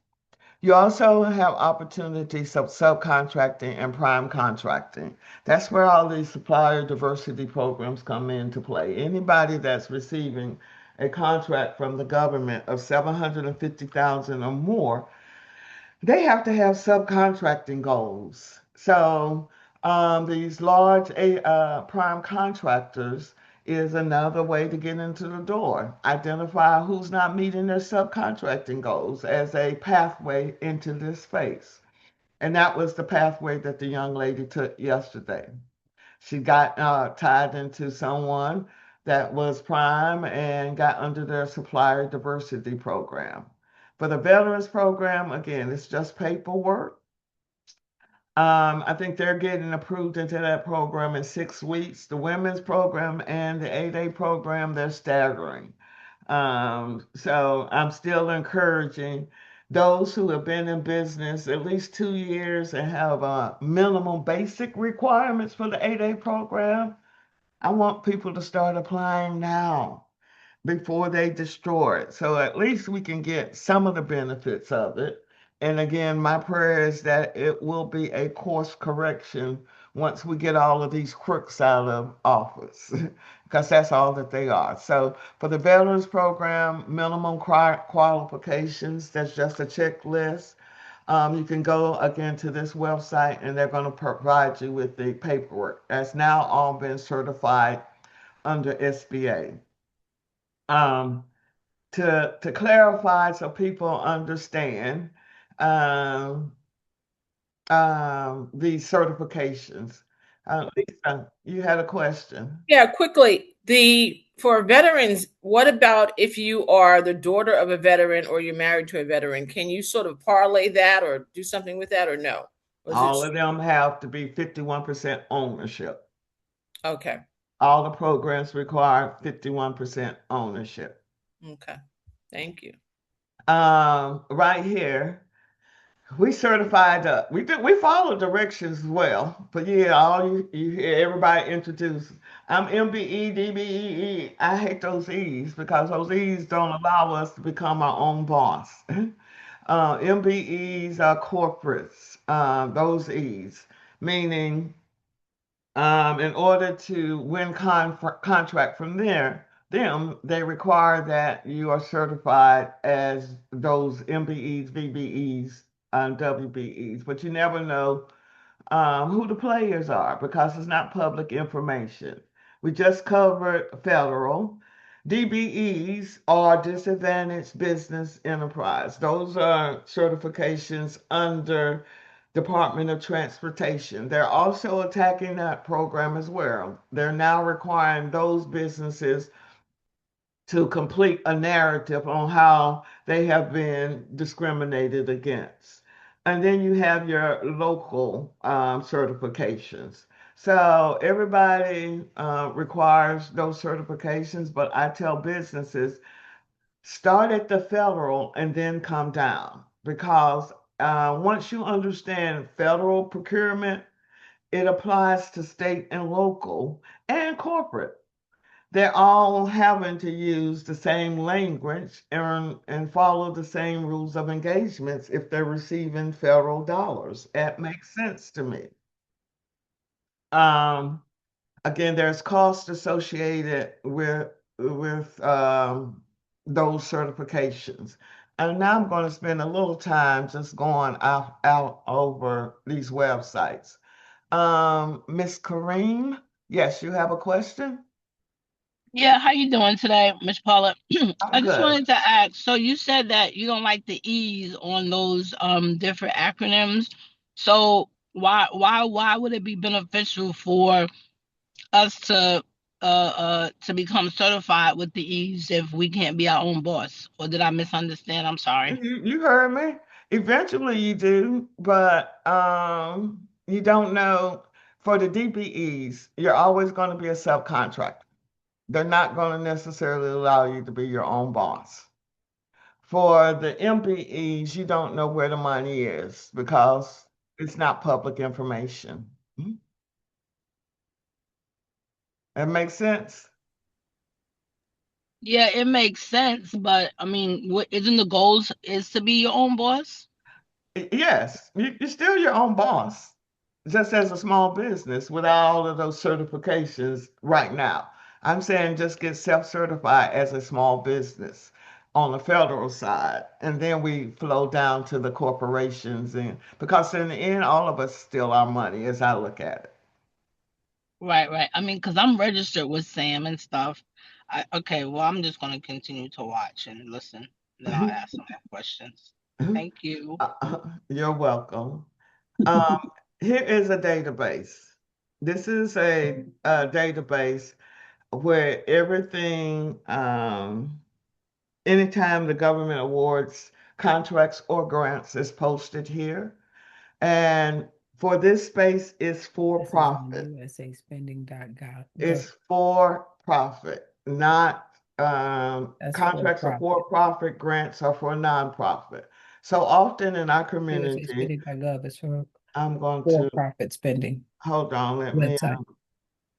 Speaker 1: You also have opportunities of subcontracting and prime contracting. That's where all these supplier diversity programs come into play. Anybody that's receiving a contract from the government of 750,000 or more, they have to have subcontracting goals. So these large prime contractors is another way to get into the door. Identify who's not meeting their subcontracting goals as a pathway into this space. And that was the pathway that the young lady took yesterday. She got tied into someone that was prime and got under their supplier diversity program. For the veterans program, again, it's just paperwork. I think they're getting approved into that program in 6 weeks. The women's program and the 8A program, they're staggering. So I'm still encouraging those who have been in business at least 2 years and have minimum basic requirements for the 8A program. I want people to start applying now before they destroy it. So at least we can get some of the benefits of it. And again, my prayer is that it will be a course correction once we get all of these crooks out of office, because that's all that they are. So for the Veterans Program, minimum qualifications, that's just a checklist. You can go again to this website and they're going to provide you with the paperwork. That's now all been certified under SBA. Um, to clarify so people understand um, these certifications. Lisa, you had a question.
Speaker 4: Yeah, quickly. The for veterans, what about if you are the daughter of a veteran or you're married to a veteran? Can you sort of parlay that or do something with that or no? Was it
Speaker 1: All of them have to be 51% ownership.
Speaker 4: okay?
Speaker 1: All the programs require 51% ownership.
Speaker 4: Okay. Thank you.
Speaker 1: Right here, we certified we follow directions as well. But yeah, all you hear everybody introduce. I'm MBE, DBEE. I hate those E's because those E's don't allow us to become our own boss. MBEs are corporates, those E's, meaning in order to win contract from them, they require that you are certified as those MBEs, VBEs, and WBEs, but you never know who the players are because it's not public information. We just covered federal. DBEs are disadvantaged business enterprise. Those are certifications under Department of Transportation. They're also attacking that program as well. They're now requiring those businesses to complete a narrative on how they have been discriminated against. And then you have your local certifications. So everybody requires those certifications, but I tell businesses start at the federal and then come down because once you understand federal procurement, it applies to state and local and corporate. They're all having to use the same language and follow the same rules of engagements if they're receiving federal dollars. That makes sense to me. Um, Again, there's cost associated with those certifications. And now I'm going to spend a little time just going out over these websites. Miss Kareem, yes, you have a question?
Speaker 8: Yeah, how you doing today, Miss Paula?
Speaker 1: I'm
Speaker 8: I just
Speaker 1: good.
Speaker 8: wanted to ask, so you said that you don't like the E's on those different acronyms. So why would it be beneficial for us to become certified with the E's if we can't be our own boss? Or did I misunderstand? I'm sorry.
Speaker 1: You heard me. Eventually you do, but you don't know. For the DBEs, you're always going to be a subcontractor. They're not going to necessarily allow you to be your own boss. For the MBEs, you don't know where the money is because it's not public information. That makes sense?
Speaker 8: Yeah, it makes sense, but I mean, what isn't the goals is to be your own boss?
Speaker 1: Yes, you're still your own boss, just as a small business without all of those certifications right now. I'm saying just get self-certified as a small business on the federal side, and then we flow down to the corporations, and because in the end, all of us steal our money, as I look at it.
Speaker 8: Right, right. I mean, because I'm registered with Sam and stuff. Okay, well, I'm just going to continue to watch and listen. Then I'll ask some more questions. Thank you.
Speaker 1: You're welcome. Um, Here is a database. This is a database where everything, anytime the government awards contracts or grants is posted here. And for this space, it's for
Speaker 12: This is on
Speaker 1: profit.
Speaker 12: usaspending.gov.
Speaker 1: It's for profit, not
Speaker 12: That's for
Speaker 1: contracts are
Speaker 12: profit.
Speaker 1: for profit, grants are for nonprofit. So often in our community,
Speaker 12: Usaspending.gov is
Speaker 1: I'm going
Speaker 12: for
Speaker 1: to
Speaker 12: profit spending
Speaker 1: hold on, let me
Speaker 12: website.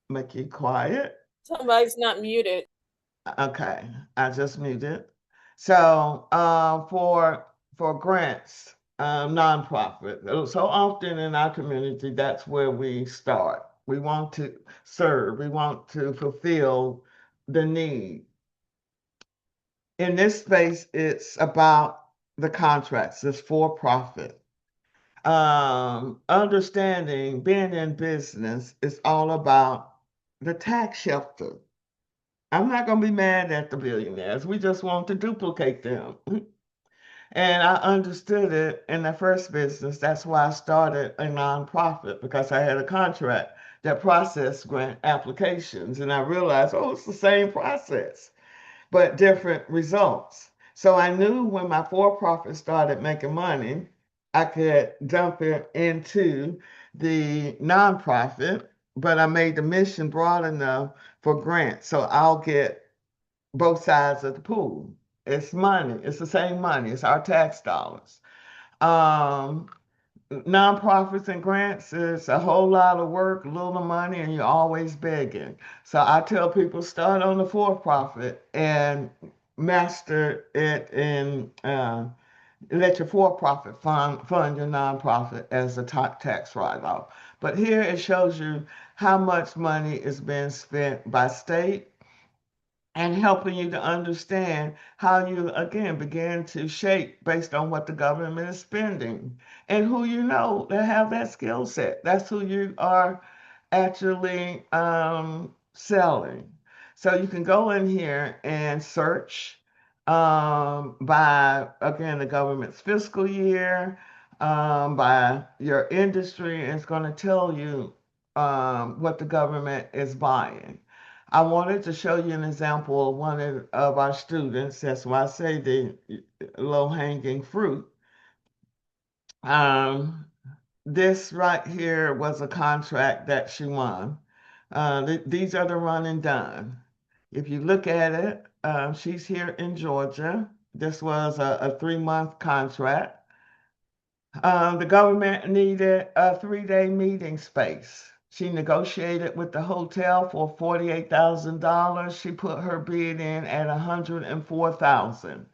Speaker 1: make you quiet.
Speaker 4: Somebody's not muted.
Speaker 1: Okay, I just muted. So for grants, nonprofit. So often in our community, that's where we start. We want to serve. We want to fulfill the need. In this space, it's about the contracts. It's for profit. Understanding being in business is all about the tax shelter. I'm not going to be mad at the billionaires. We just want to duplicate them. And I understood it in the first business. That's why I started a nonprofit because I had a contract that processed grant applications. And I realized, oh, it's the same process, but different results. So I knew when my for profit started making money, I could dump it into the nonprofit, but I made the mission broad enough for grants. So I'll get both sides of the pool. It's money. It's the same money. It's our tax dollars. Um, Nonprofits and grants is a whole lot of work, little money, and you're always begging. So I tell people start on the for profit and master it let your for-profit fund your nonprofit as a tax write-off. But here it shows you how much money is being spent by state and helping you to understand how you again begin to shape based on what the government is spending and who you know that have that skill set. That's who you are actually selling. So you can go in here and search by again the government's fiscal year, by your industry. It's going to tell you what the government is buying. I wanted to show you an example of one of our students. That's why I say the low-hanging fruit. Um, this right here was a contract that she won. These are the run and done. If you look at it, she's here in Georgia. This was a 3-month contract. The government needed a 3-day meeting space. She negotiated with the hotel for $48,000. She put her bid in at 104,000.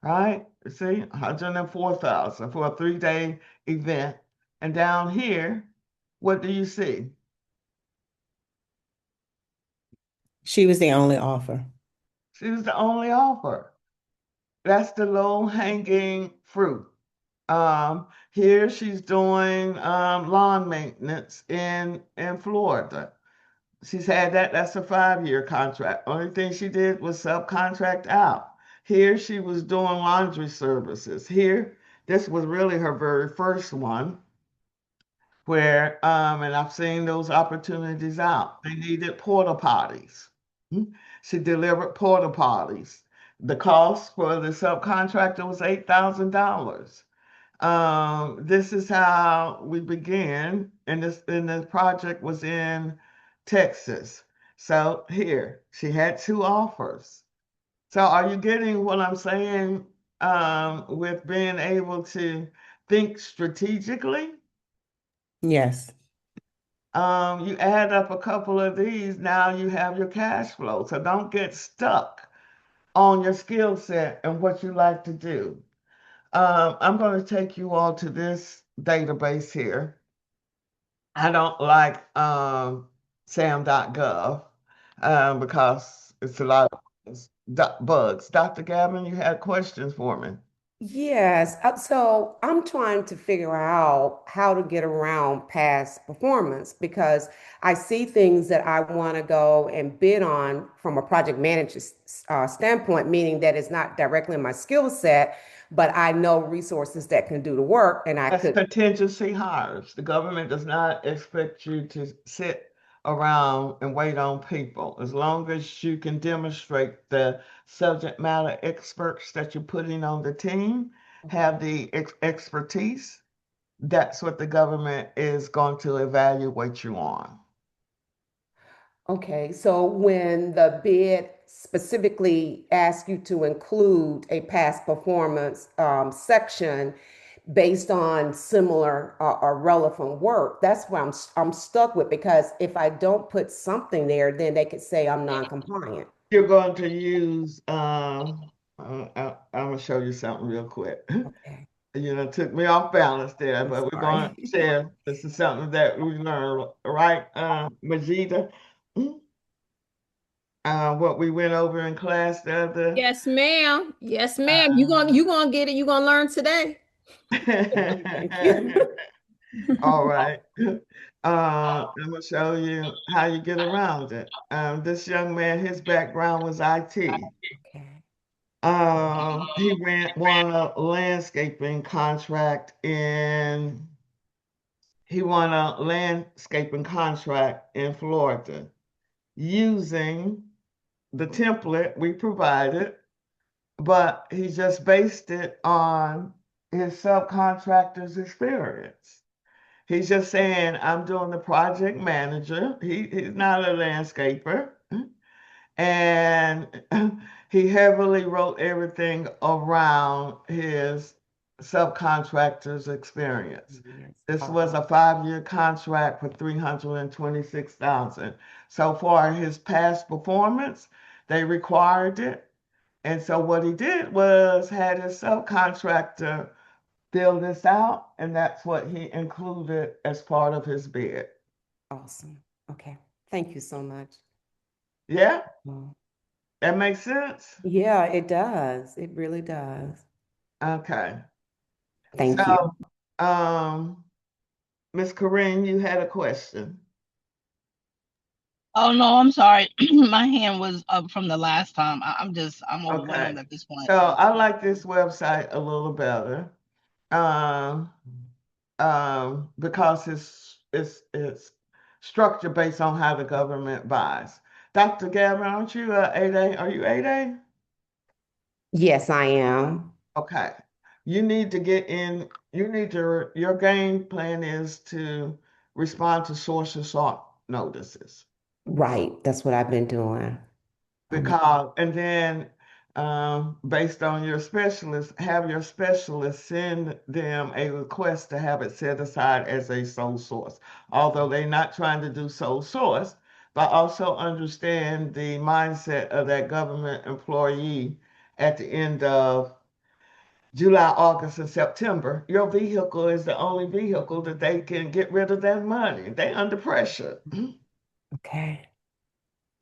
Speaker 1: Right? See, 104,000 for a 3-day event. And down here, what do you see?
Speaker 10: She was the only offer.
Speaker 1: She was the only offer. That's the low hanging fruit. Here she's doing lawn maintenance in Florida. She's had that. That's a 5-year contract. Only thing she did was subcontract out. Here she was doing laundry services. Here, this was really her very first one where and I've seen those opportunities out. They needed porta potties. Hmm. She delivered porta potties. The cost for the subcontractor was $8,000. This is how we began, and the project was in Texas. So here, she had 2 offers. So are you getting what I'm saying with being able to think strategically?
Speaker 10: Yes.
Speaker 1: You add up a couple of these, now you have your cash flow. So don't get stuck on your skill set and what you like to do. I'm going to take you all to this database here. I don't like sam.gov because it's a lot of bugs. Dr. Gavin, you had questions for me.
Speaker 5: Yes. So I'm trying to figure out how to get around past performance because I see things that I want to go and bid on from a project manager's standpoint, meaning that it's not directly in my skill set, but I know resources that can do the work and I
Speaker 1: That's
Speaker 5: could.
Speaker 1: contingency hires. The government does not expect you to sit around and wait on people. As long as you can demonstrate the subject matter experts that you're putting on the team have the expertise, that's what the government is going to evaluate you on.
Speaker 5: Okay, so when the bid specifically asks you to include a past performance section based on similar or relevant work, that's what I'm stuck with because if I don't put something there, then they could say I'm non-compliant.
Speaker 1: You're going to use, I'm going to show you something real quick.
Speaker 5: Okay,
Speaker 1: Took me off balance there,
Speaker 5: I'm
Speaker 1: but we're going
Speaker 5: sorry.
Speaker 1: to share. This is something that we learned, right, Majida? Mm. What we went over in class the other.
Speaker 13: Yes, ma'am. Yes, ma'am.
Speaker 1: Uh,
Speaker 13: You gonna get it. You gonna learn today.
Speaker 5: Thank you.
Speaker 1: all right. I'm gonna show you how you get around it. This young man, his background was IT.
Speaker 5: Okay.
Speaker 1: Won a landscaping contract in he won a landscaping contract in Florida using the template we provided, but he just based it on his subcontractor's experience. He's just saying, I'm doing the project manager. He's not a landscaper. And he heavily wrote everything around his subcontractor's experience.
Speaker 5: Yes.
Speaker 1: This was a 5-year contract for 326,000. So far, his past performance, they required it, And so what he did was had his subcontractor fill this out, and that's what he included as part of his bid.
Speaker 5: Awesome. Okay. Thank you so much.
Speaker 1: Yeah,
Speaker 5: Well,
Speaker 1: that makes sense.
Speaker 5: yeah, it does. It really does.
Speaker 1: Okay.
Speaker 5: Thank you.
Speaker 1: So, um, Miss Corinne, you had a question.
Speaker 8: Oh no, I'm sorry. My hand was up from the last time. I'm
Speaker 1: Okay.
Speaker 8: overwhelmed at this point.
Speaker 1: So I like this website a little better. Um, because it's structured based on how the government buys. Dr. Gavin, aren't you 8A? Are you 8A?
Speaker 5: Yes, I am.
Speaker 1: Okay. You need to get in, your game plan is to respond to source assault notices.
Speaker 5: Right. That's what I've been doing.
Speaker 1: Because, and then based on your specialist, have your specialist send them a request to have it set aside as a sole source. Although they're not trying to do sole source, but also understand the mindset of that government employee at the end of July, August, and September. Your vehicle is the only vehicle that they can get rid of that money. They under pressure.
Speaker 5: Okay.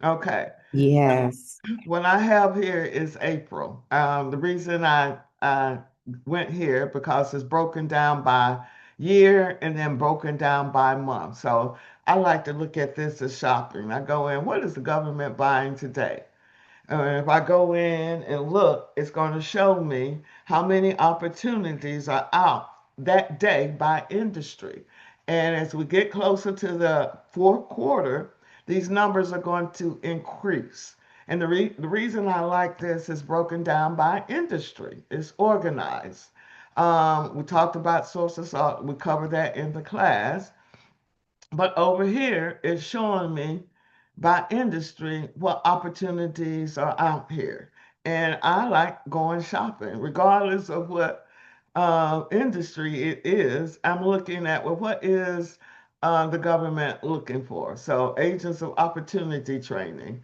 Speaker 1: Okay.
Speaker 5: Yes.
Speaker 1: What I have here is April. The reason I went here because it's broken down by year and then broken down by month. So I like to look at this as shopping. I go in, what is the government buying today? If I go in and look, it's going to show me how many opportunities are out that day by industry. And as we get closer to the fourth quarter, these numbers are going to increase. And the reason I like this is broken down by industry. It's organized. We talked about sources. We covered that in the class. But over here, it's showing me by industry what opportunities are out here. And I like going shopping, regardless of what industry it is. I'm looking at, well, what is the government looking for? So, agents of opportunity training,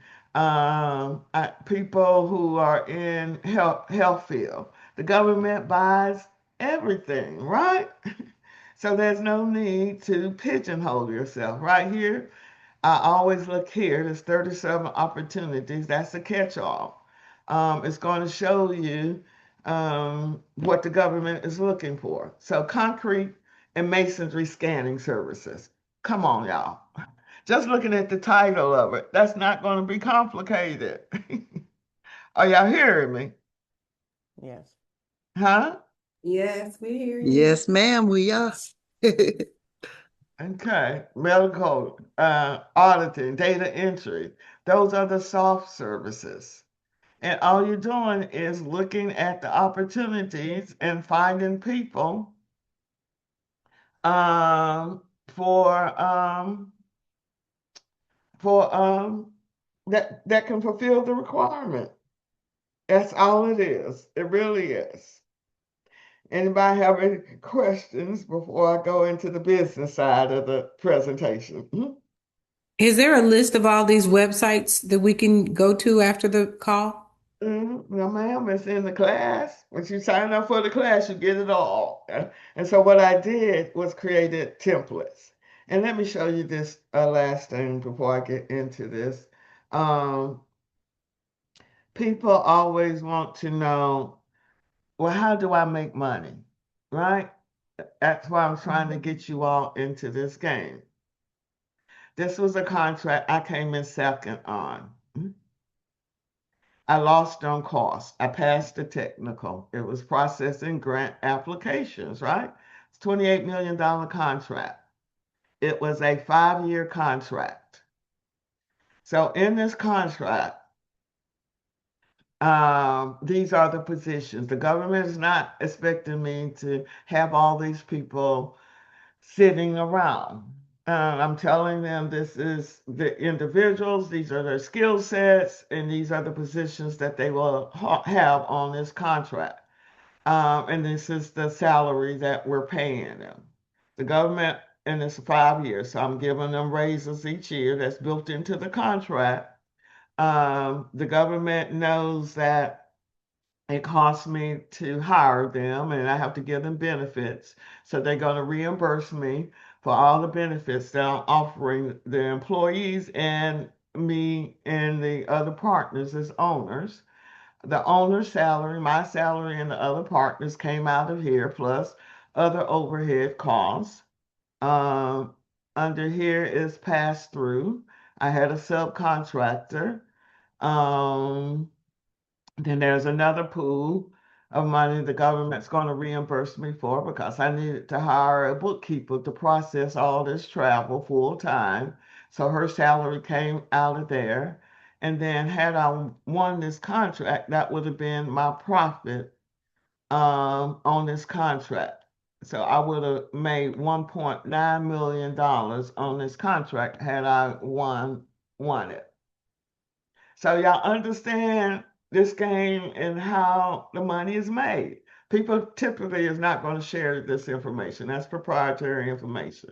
Speaker 1: people who are in health field. The government buys everything, right? So there's no need to pigeonhole yourself. Right here, I always look here. There's 37 opportunities. That's a catch-all. It's going to show you what the government is looking for. So concrete and masonry scanning services. Come on, y'all. Just looking at the title of it, that's not going to be complicated. Are y'all hearing me?
Speaker 10: Yes.
Speaker 1: Huh?
Speaker 6: Yes, we hear you.
Speaker 11: Yes, ma'am, we are.
Speaker 1: Okay, medical, auditing, data entry. Those are the soft services. And all you're doing is looking at the opportunities and finding people um, for um, for that can fulfill the requirement. That's all it is. It really is. Anybody have any questions before I go into the business side of the presentation?
Speaker 9: Is there a list of all these websites that we can go to after the call?
Speaker 1: No, ma'am, it's in the class. Once you sign up for the class, you get it all. And so what I did was created templates. And let me show you this last thing before I get into this. Um, People always want to know, well, how do I make money? Right? That's why I'm trying to get you all into this game. This was a contract I came in second on. I lost on cost. I passed the technical. It was processing grant applications, right? It's $28 million contract. It was a 5-year contract. So in this contract, these are the positions. The government is not expecting me to have all these people sitting around. I'm telling them this is the individuals, these are their skill sets, and these are the positions that they will have on this contract. And this is the salary that we're paying them. The government, and it's 5 years, so I'm giving them raises each year. That's built into the contract. The government knows that. It costs me to hire them and I have to give them benefits. So they're going to reimburse me for all the benefits that I'm offering the employees and me and the other partners as owners. The owner's salary, my salary, and the other partners came out of here, plus other overhead costs. Um, Under here is pass through. I had a subcontractor. Um, then there's another pool of money the government's going to reimburse me for because I needed to hire a bookkeeper to process all this travel full time. So her salary came out of there. And then had I won this contract, that would have been my profit on this contract. So I would have made $1.9 million on this contract had I won it. So y'all understand this game and how the money is made. People typically is not going to share this information. That's proprietary information.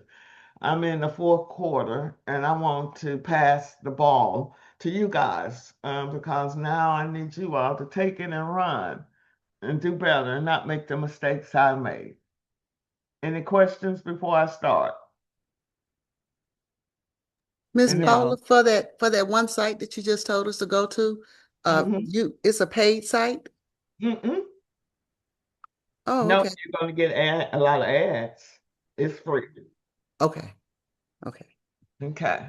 Speaker 1: I'm in the fourth quarter and I want to pass the ball to you guys because now I need you all to take it and run and do better and not make the mistakes I made. Any questions before I start?
Speaker 11: Miss
Speaker 1: Any?
Speaker 11: Paula, for that one site that you just told us to go to,
Speaker 1: Mm-hmm.
Speaker 11: it's a paid site?
Speaker 1: Mm-mm.
Speaker 11: Oh,
Speaker 1: No,
Speaker 11: okay.
Speaker 1: you're going to get a lot of ads. It's free.
Speaker 11: Okay. Okay.
Speaker 1: Okay.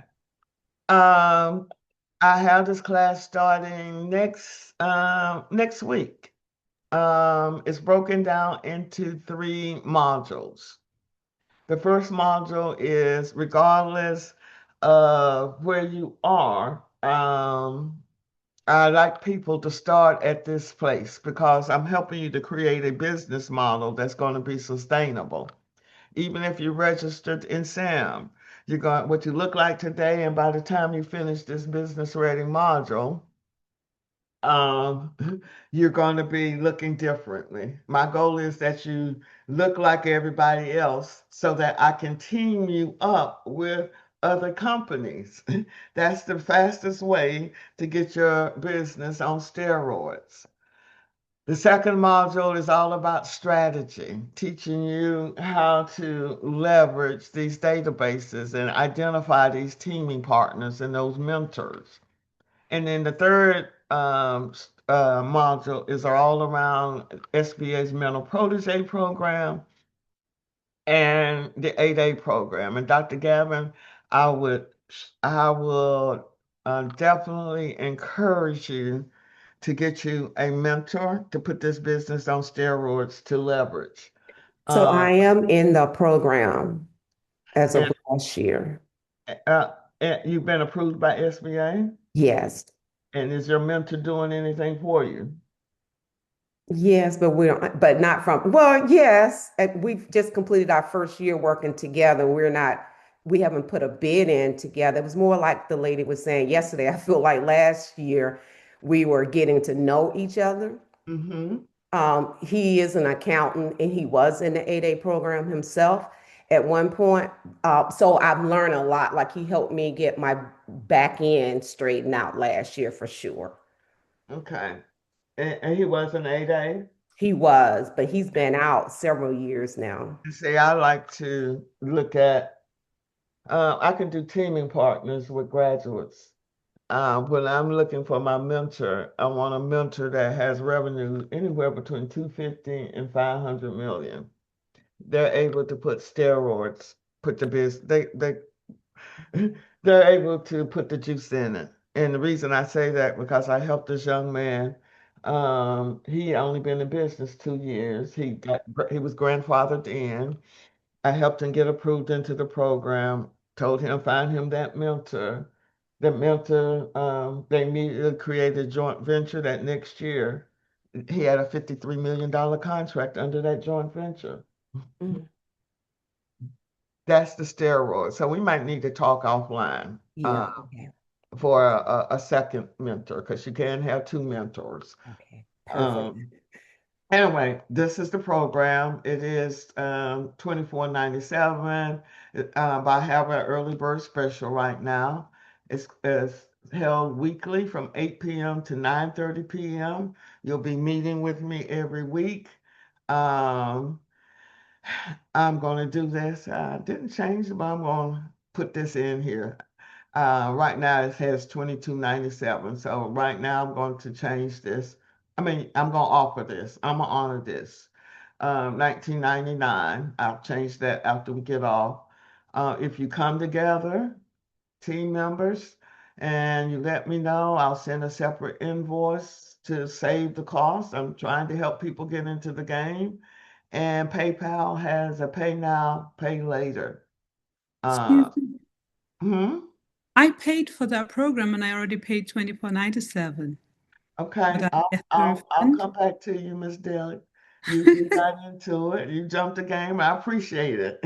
Speaker 1: Um, I have this class starting next week. It's broken down into three modules. The first module is regardless of where you are, I like people to start at this place because I'm helping you to create a business model that's going to be sustainable. Even if you're registered in SAM, you're going what you look like today, and by the time you finish this business ready module, um, you're going to be looking differently. My goal is that you look like everybody else so that I can team you up with other companies. That's the fastest way to get your business on steroids. The second module is all about strategy, teaching you how to leverage these databases and identify these teaming partners and those mentors. And then the third module is all around SBA's Mental Protege program and the 8A program. And Dr. Gavin, I would I would definitely encourage you to get you a mentor to put this business on steroids to leverage.
Speaker 5: So I
Speaker 1: Um,
Speaker 5: am in the program as of
Speaker 1: and
Speaker 5: last year.
Speaker 1: uh, you've been approved by SBA,
Speaker 5: Yes.
Speaker 1: and is your mentor doing anything for you?
Speaker 5: Yes, but we don't, but not from, well, yes, we've just completed our first year working together. We haven't put a bid in together. It was more like the lady was saying yesterday. I feel like last year we were getting to know each other.
Speaker 1: Mm-hmm.
Speaker 5: He is an accountant and he was in the 8A program himself at one point. So I've learned a lot. Like he helped me get my back end straightened out last year for sure.
Speaker 1: Okay. And he was an 8A.
Speaker 5: He was, but he's been out several years now.
Speaker 1: You see, I like to look at, I can do teaming partners with graduates. When I'm looking for my mentor, I want a mentor that has revenue anywhere between 250 and 500 million. They're able to put steroids, put the biz, they're able to put the juice in it. And the reason I say that because I helped this young man. He only been in business 2 years. He was grandfathered in. I helped him get approved into the program. Told him find him that mentor. The mentor, they immediately created a joint venture that next year. He had a $53 million contract under that joint venture.
Speaker 5: Mhm.
Speaker 1: That's the steroid. So we might need to talk offline
Speaker 5: Yeah. Okay.
Speaker 1: for a second mentor because you can't have two mentors.
Speaker 5: Okay. Perfect.
Speaker 1: Um, Anyway, this is the program. It is 24.97. But I have an early bird special right now. It's held weekly from 8 p.m. to 9:30 p.m. You'll be meeting with me every week. Um, I'm going to do this. I didn't change it, but I'm going to put this in here. Right now it says 22.97. So right now I'm going to change this. I mean, I'm going to offer this. I'm going to honor this. 19.99. I'll change that after we get off. If you come together, team members, and you let me know, I'll send a separate invoice to save the cost. I'm trying to help people get into the game. And PayPal has a pay now, pay later.
Speaker 14: Excuse
Speaker 1: Uh,
Speaker 14: me.
Speaker 1: hmm?
Speaker 14: I paid for that program and I already paid 24.97. Would
Speaker 1: Okay,
Speaker 14: I
Speaker 1: I'll
Speaker 14: get the
Speaker 1: I'll I'll
Speaker 14: refund?
Speaker 1: come back to you, Miss Daly. You got into it. You jumped the game. I appreciate it.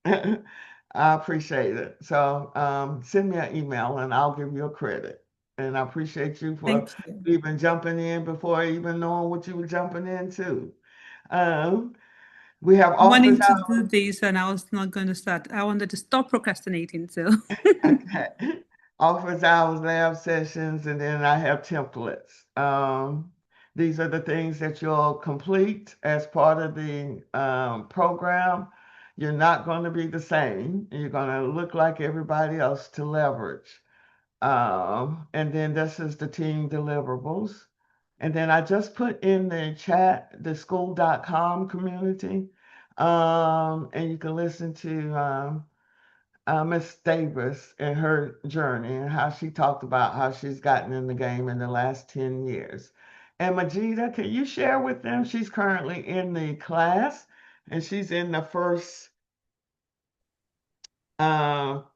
Speaker 1: I appreciate it. So send me an email and I'll give you a credit. And I appreciate you for
Speaker 14: Thank you.
Speaker 1: even jumping in before even knowing what you were jumping into. Um, we have office
Speaker 14: Wanting to do this and I was not going to start. I wanted to stop procrastinating. So
Speaker 1: Okay. Office hours, lab sessions, and then I have templates. These are the things that you'll complete as part of the program. You're not going to be the same. You're going to look like everybody else to leverage. And then this is the team deliverables. And then I just put in the chat the school.com community. And you can listen to Miss Davis and her journey and how she talked about how she's gotten in the game in the last 10 years. And Majida, can you share with them? She's currently in the class and she's in the first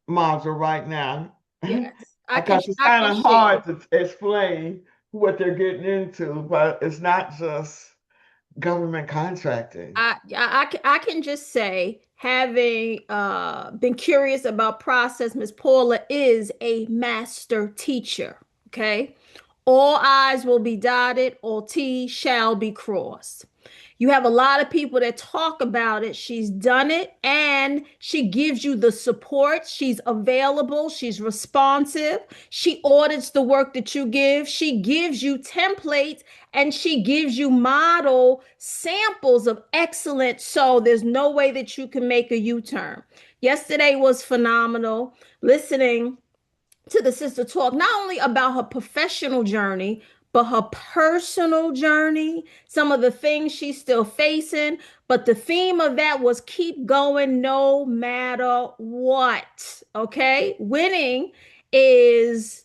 Speaker 1: module right now.
Speaker 13: Yes,
Speaker 1: Because it's
Speaker 13: I
Speaker 1: kind
Speaker 13: can
Speaker 1: of
Speaker 13: share.
Speaker 1: hard to explain what they're getting into, but it's not just government contracting.
Speaker 13: I can just say, having been curious about process, Miss Paula is a master teacher. Okay. All I's will be dotted, all T's shall be crossed. You have a lot of people that talk about it. She's done it and she gives you the support. She's available. She's responsive. She audits the work that you give. She gives you templates and she gives you model samples of excellence. So there's no way that you can make a U-turn. Yesterday was phenomenal. Listening to the sister talk not only about her professional journey, but her personal journey, some of the things she's still facing. But the theme of that was keep going no matter what. Okay. Winning is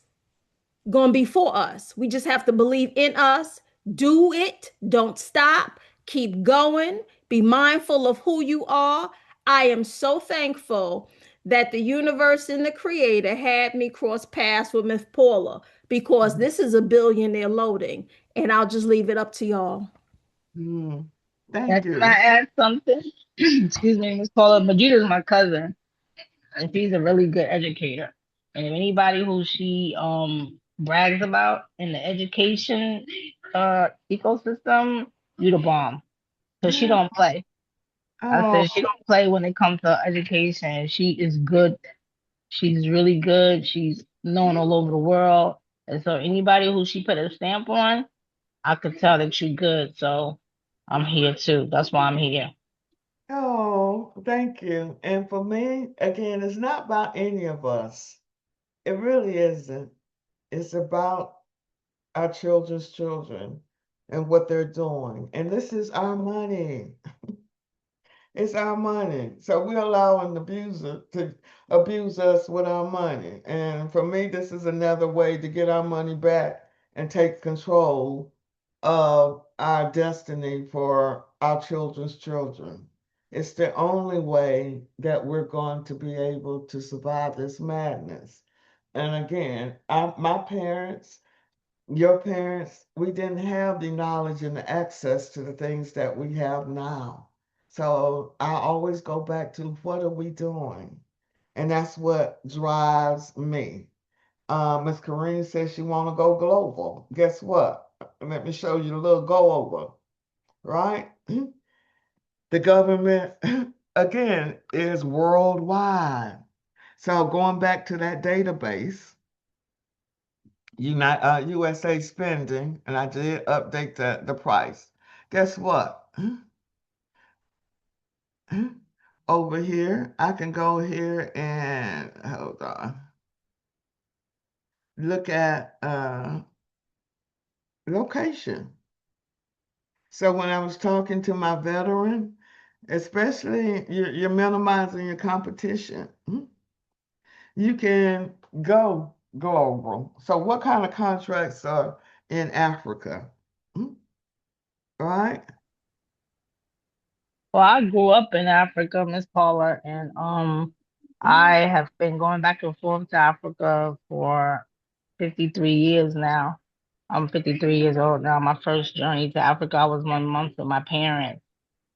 Speaker 13: going to be for us. We just have to believe in us, do it, don't stop, keep going, be mindful of who you are. I am so thankful that the universe and the creator had me cross paths with Miss Paula because this is a billionaire loading. And I'll just leave it up to y'all.
Speaker 1: Mm, thank
Speaker 8: And can
Speaker 1: you.
Speaker 8: I add something? Excuse me, Miss Paula. Majita's my cousin, and she's a really good educator. And if anybody who she brags about in the education ecosystem, you the bomb. So she don't play. I
Speaker 1: Oh,
Speaker 8: said she don't play when it comes to education. She is good. She's really good. She's known all over the world. And so anybody who she put a stamp on, I could tell that you're good. So I'm here too. That's why I'm here.
Speaker 1: oh, thank you. And for me, again, it's not about any of us. It really isn't. It's about our children's children and what they're doing. And this is our money. It's our money. So we're allowing the abuser to abuse us with our money. And for me, this is another way to get our money back and take control of our destiny for our children's children. It's the only way that we're going to be able to survive this madness. And again, my parents, your parents, we didn't have the knowledge and the access to the things that we have now. So I always go back to what are we doing? And that's what drives me. Ms. Karine says she want to go global. Guess what? Let me show you a little go over, right? The government, again, is worldwide. So going back to that database, USA spending, and I did update the price. Guess what? Over here, I can go here and hold on. Look at location. So when I was talking to my veteran, especially you're minimizing your competition. You can go global. So what kind of contracts are in Africa? Right?
Speaker 8: Well, I grew up in Africa, Miss Paula, and I have been going back and forth to Africa for 53 years now. I'm 53 years old now. My first journey to Africa, I was 1 month with my parents,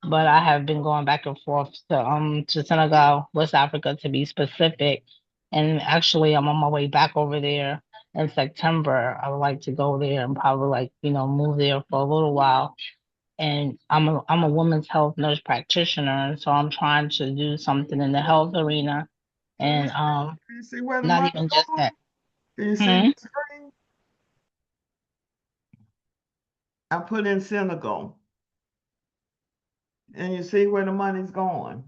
Speaker 8: but I have been going back and forth to Senegal, West Africa to be specific. And actually, I'm on my way back over there in September. I would like to go there and probably move there for a little while. And I'm a women's health nurse practitioner, so I'm trying to do something in the health arena, and
Speaker 1: Do you see where the
Speaker 8: not
Speaker 1: money's
Speaker 8: even just
Speaker 1: going?
Speaker 8: that.
Speaker 1: Do you see
Speaker 8: Hmm?
Speaker 1: the screen? I put in Senegal, and you see where the money's going.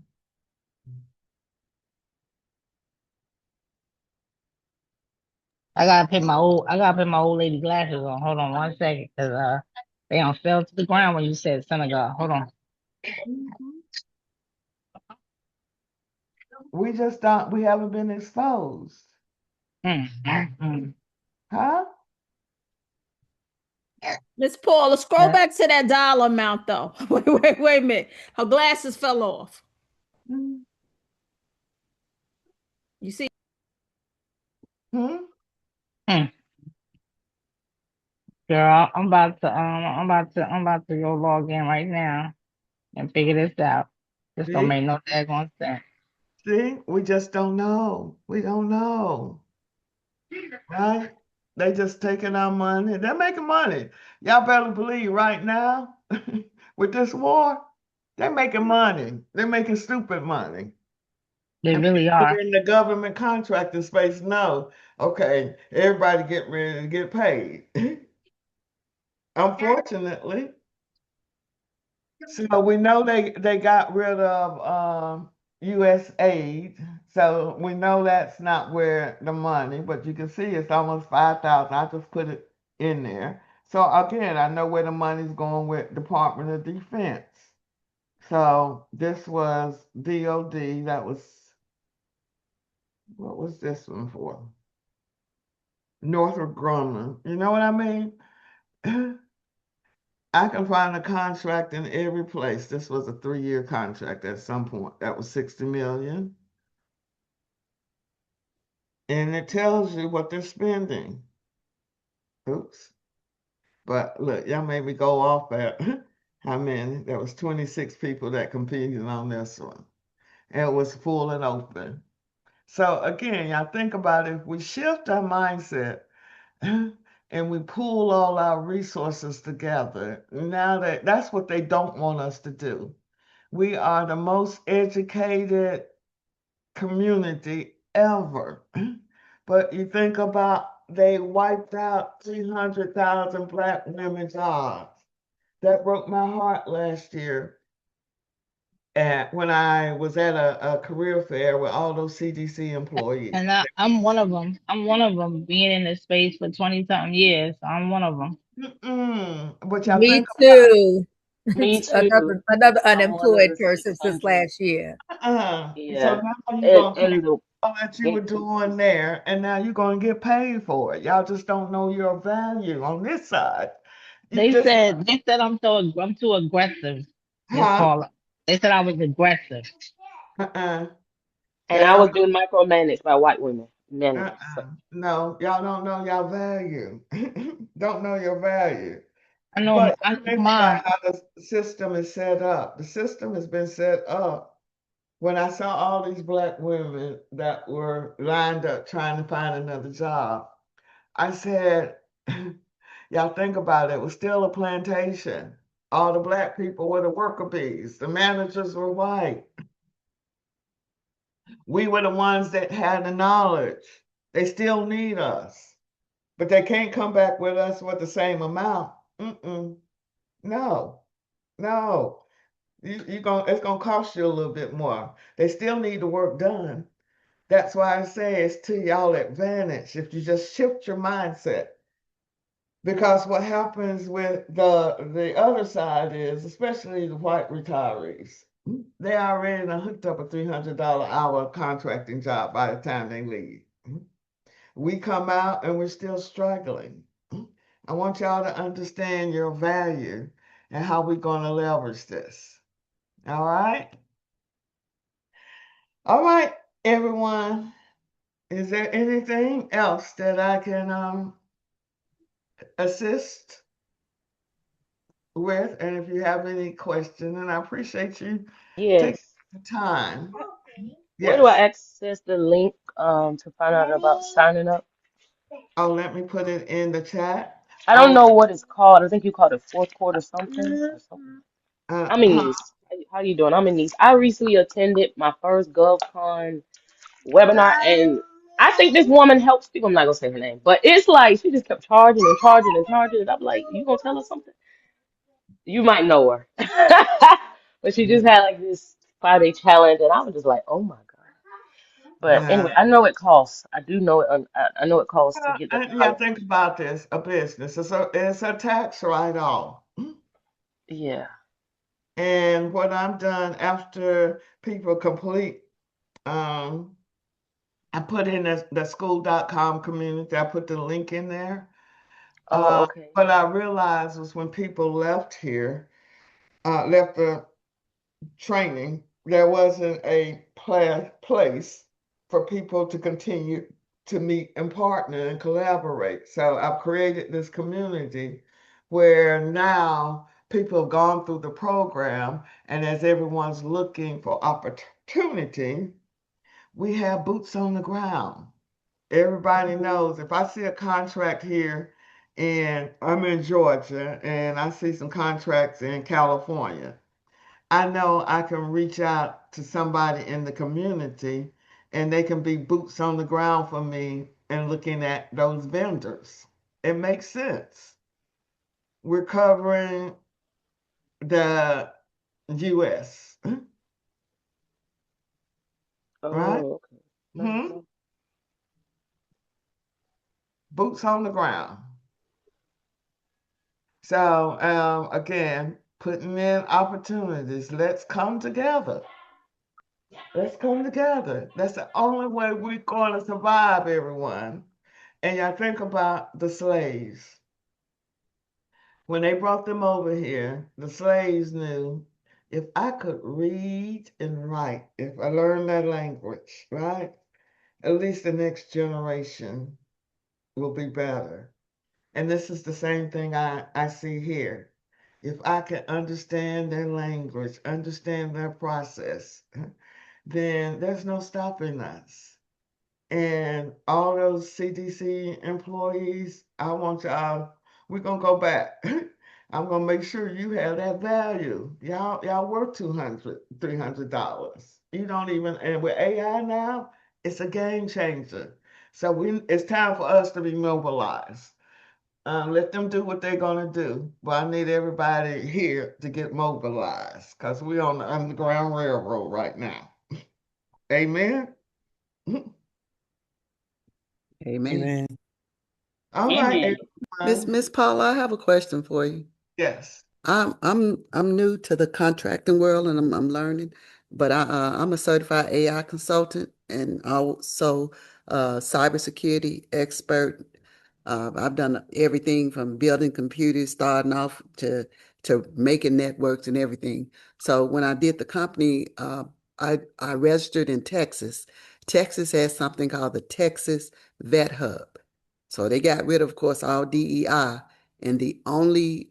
Speaker 8: I gotta put my old lady glasses on. Hold on 1 second, cause they don't fell to the ground when you said Senegal. Hold on.
Speaker 1: Mhm. We just don't. We haven't been exposed,
Speaker 8: Mm.
Speaker 1: huh?
Speaker 13: Miss Paula, scroll
Speaker 8: Yeah.
Speaker 13: back to that dollar amount though. Wait a minute. Her glasses fell off.
Speaker 1: Hmm.
Speaker 13: You see?
Speaker 1: Hmm?
Speaker 8: Mm. Girl, I'm about to go log in right now and figure this out. This don't
Speaker 1: See?
Speaker 8: make no daggone sense.
Speaker 1: See? We just don't know. We don't know, right? They just taking our money. They're making money. Y'all better believe right now, with this war, they're making money. They're making stupid money.
Speaker 8: They
Speaker 1: And
Speaker 8: really
Speaker 1: people
Speaker 8: are.
Speaker 1: in the government contracting space know, okay, everybody get ready to get paid. Unfortunately. So we know they got rid of U.S. aid. So we know that's not where the money, but you can see it's almost 5,000. I just put it in there. So again, I know where the money's going with Department of Defense. So this was DOD. That was, what was this one for? Northrop Grumman. You know what I mean? I can find a contract in every place. This was a 3-year contract at some point. That was 60 million. And it tells you what they're spending. Oops. But look, y'all made me go off at how many? There was 26 people that competed on this one. And it was full and open. So again, y'all think about it. If we shift our mindset and we pool all our resources together, now that's what they don't want us to do. We are the most educated community ever. But you think about they wiped out 300,000 Black women jobs. That broke my heart last year when I was at a career fair with all those CDC employees.
Speaker 8: And I'm one of them. I'm one of them being in this space for 20 something years. So I'm one of them.
Speaker 1: But y'all
Speaker 13: Me
Speaker 1: think
Speaker 13: too.
Speaker 8: Me too.
Speaker 13: Another
Speaker 8: I'm one of
Speaker 13: unemployed
Speaker 8: the
Speaker 13: person since
Speaker 8: 600.
Speaker 13: last year.
Speaker 1: so
Speaker 8: Yeah.
Speaker 1: now you're
Speaker 8: And
Speaker 1: gonna take
Speaker 8: and the
Speaker 1: all that you were
Speaker 8: they
Speaker 1: doing there, and now you're gonna get paid for it. Y'all just don't know your value on this side. You
Speaker 8: they
Speaker 1: just,
Speaker 8: said they said I'm too aggressive, Miss
Speaker 1: huh?
Speaker 8: Paula. They said I was aggressive.
Speaker 1: Uh-uh.
Speaker 8: And I
Speaker 1: Y'all,
Speaker 8: was being micromanaged by white women. Managed. So
Speaker 1: no, y'all don't know your value. Don't know your value. But
Speaker 8: I know
Speaker 1: think about
Speaker 8: mom.
Speaker 1: how the system is set up. The system has been set up. When I saw all these Black women that were lined up trying to find another job, I said, y'all think about it. It was still a plantation. All the Black people were the worker bees. The managers were white. We were the ones that had the knowledge. They still need us. but they can't come back with us with the same amount. Mm-mm. No, no. It's gonna cost you a little bit more. They still need the work done. That's why I say it's to y'all advantage if you just shift your mindset. Because what happens with the other side is, especially the white retirees, they already done hooked up a $300 hour contracting job by the time they leave. We come out and we're still struggling. I want y'all to understand your value and how we're going to leverage this. All right? All right, everyone. Is there anything else that I can assist with? And if you have any questions, and I appreciate you taking
Speaker 15: Yes.
Speaker 1: the time.
Speaker 15: Where do I
Speaker 1: Yes.
Speaker 15: access the link to find out about signing up?
Speaker 1: Oh, let me put it in the chat.
Speaker 15: I don't know what it's called. I think you called it fourth quarter something or something. I'm in
Speaker 1: Huh?
Speaker 15: Nice. How you doing? I'm in Nice. I recently attended my first GovCon webinar, and I think this woman helps people. I'm not gonna say her name, but it's like she just kept charging and charging and charging. And I'm like, you gonna tell us something? You might know her, but she just had like this 5-day challenge, and I was just like, oh my God. But
Speaker 1: Yeah.
Speaker 15: anyway, I know it costs. I do know it. I know it costs to get the
Speaker 1: Yeah,
Speaker 15: knowledge.
Speaker 1: think about this, a business. It's a tax write-off.
Speaker 15: Yeah.
Speaker 1: And what I've done after people complete, um, I put in the school.com community, I put the link in there.
Speaker 15: Oh, okay.
Speaker 1: What I realized was when people left here, left the training, there wasn't a place for people to continue to meet and partner and collaborate. So I've created this community where now people have gone through the program, and as everyone's looking for opportunity, we have boots on the ground. Everybody knows if I see a contract here and I'm in Georgia and I see some contracts in California, I know I can reach out to somebody in the community and they can be boots on the ground for me and looking at those vendors. It makes sense. We're covering the US, right?
Speaker 15: Oh, okay.
Speaker 1: Hmm.
Speaker 15: Nice.
Speaker 1: Boots on the ground. So, again, putting in opportunities. Let's come together. Let's come together. That's the only way we're going to survive, everyone. And y'all think about the slaves. When they brought them over here, the slaves knew if I could read and write, if I learned that language, right? At least the next generation will be better. And this is the same thing I see here. If I can understand their language, understand their process, then there's no stopping us. And all those CDC employees, I want y'all, we're gonna go back. I'm gonna make sure you have that value. Y'all worth $300. You don't even, and with AI now, it's a game changer. So it's time for us to be mobilized. Let them do what they're gonna do. But I need everybody here to get mobilized because we're on the Underground Railroad right now. Amen.
Speaker 11: Amen.
Speaker 10: Amen.
Speaker 1: All right,
Speaker 15: Amen.
Speaker 1: everyone.
Speaker 11: Miss Paula, I have a question for you.
Speaker 1: Yes.
Speaker 11: I'm new to the contracting world and I'm learning, but I'm a certified AI consultant and also cybersecurity expert. I've done everything from building computers, starting off to making networks and everything. So when I did the company, I registered in Texas. Texas has something called the Texas Vet Hub. So they got rid of course, all DEI, and the only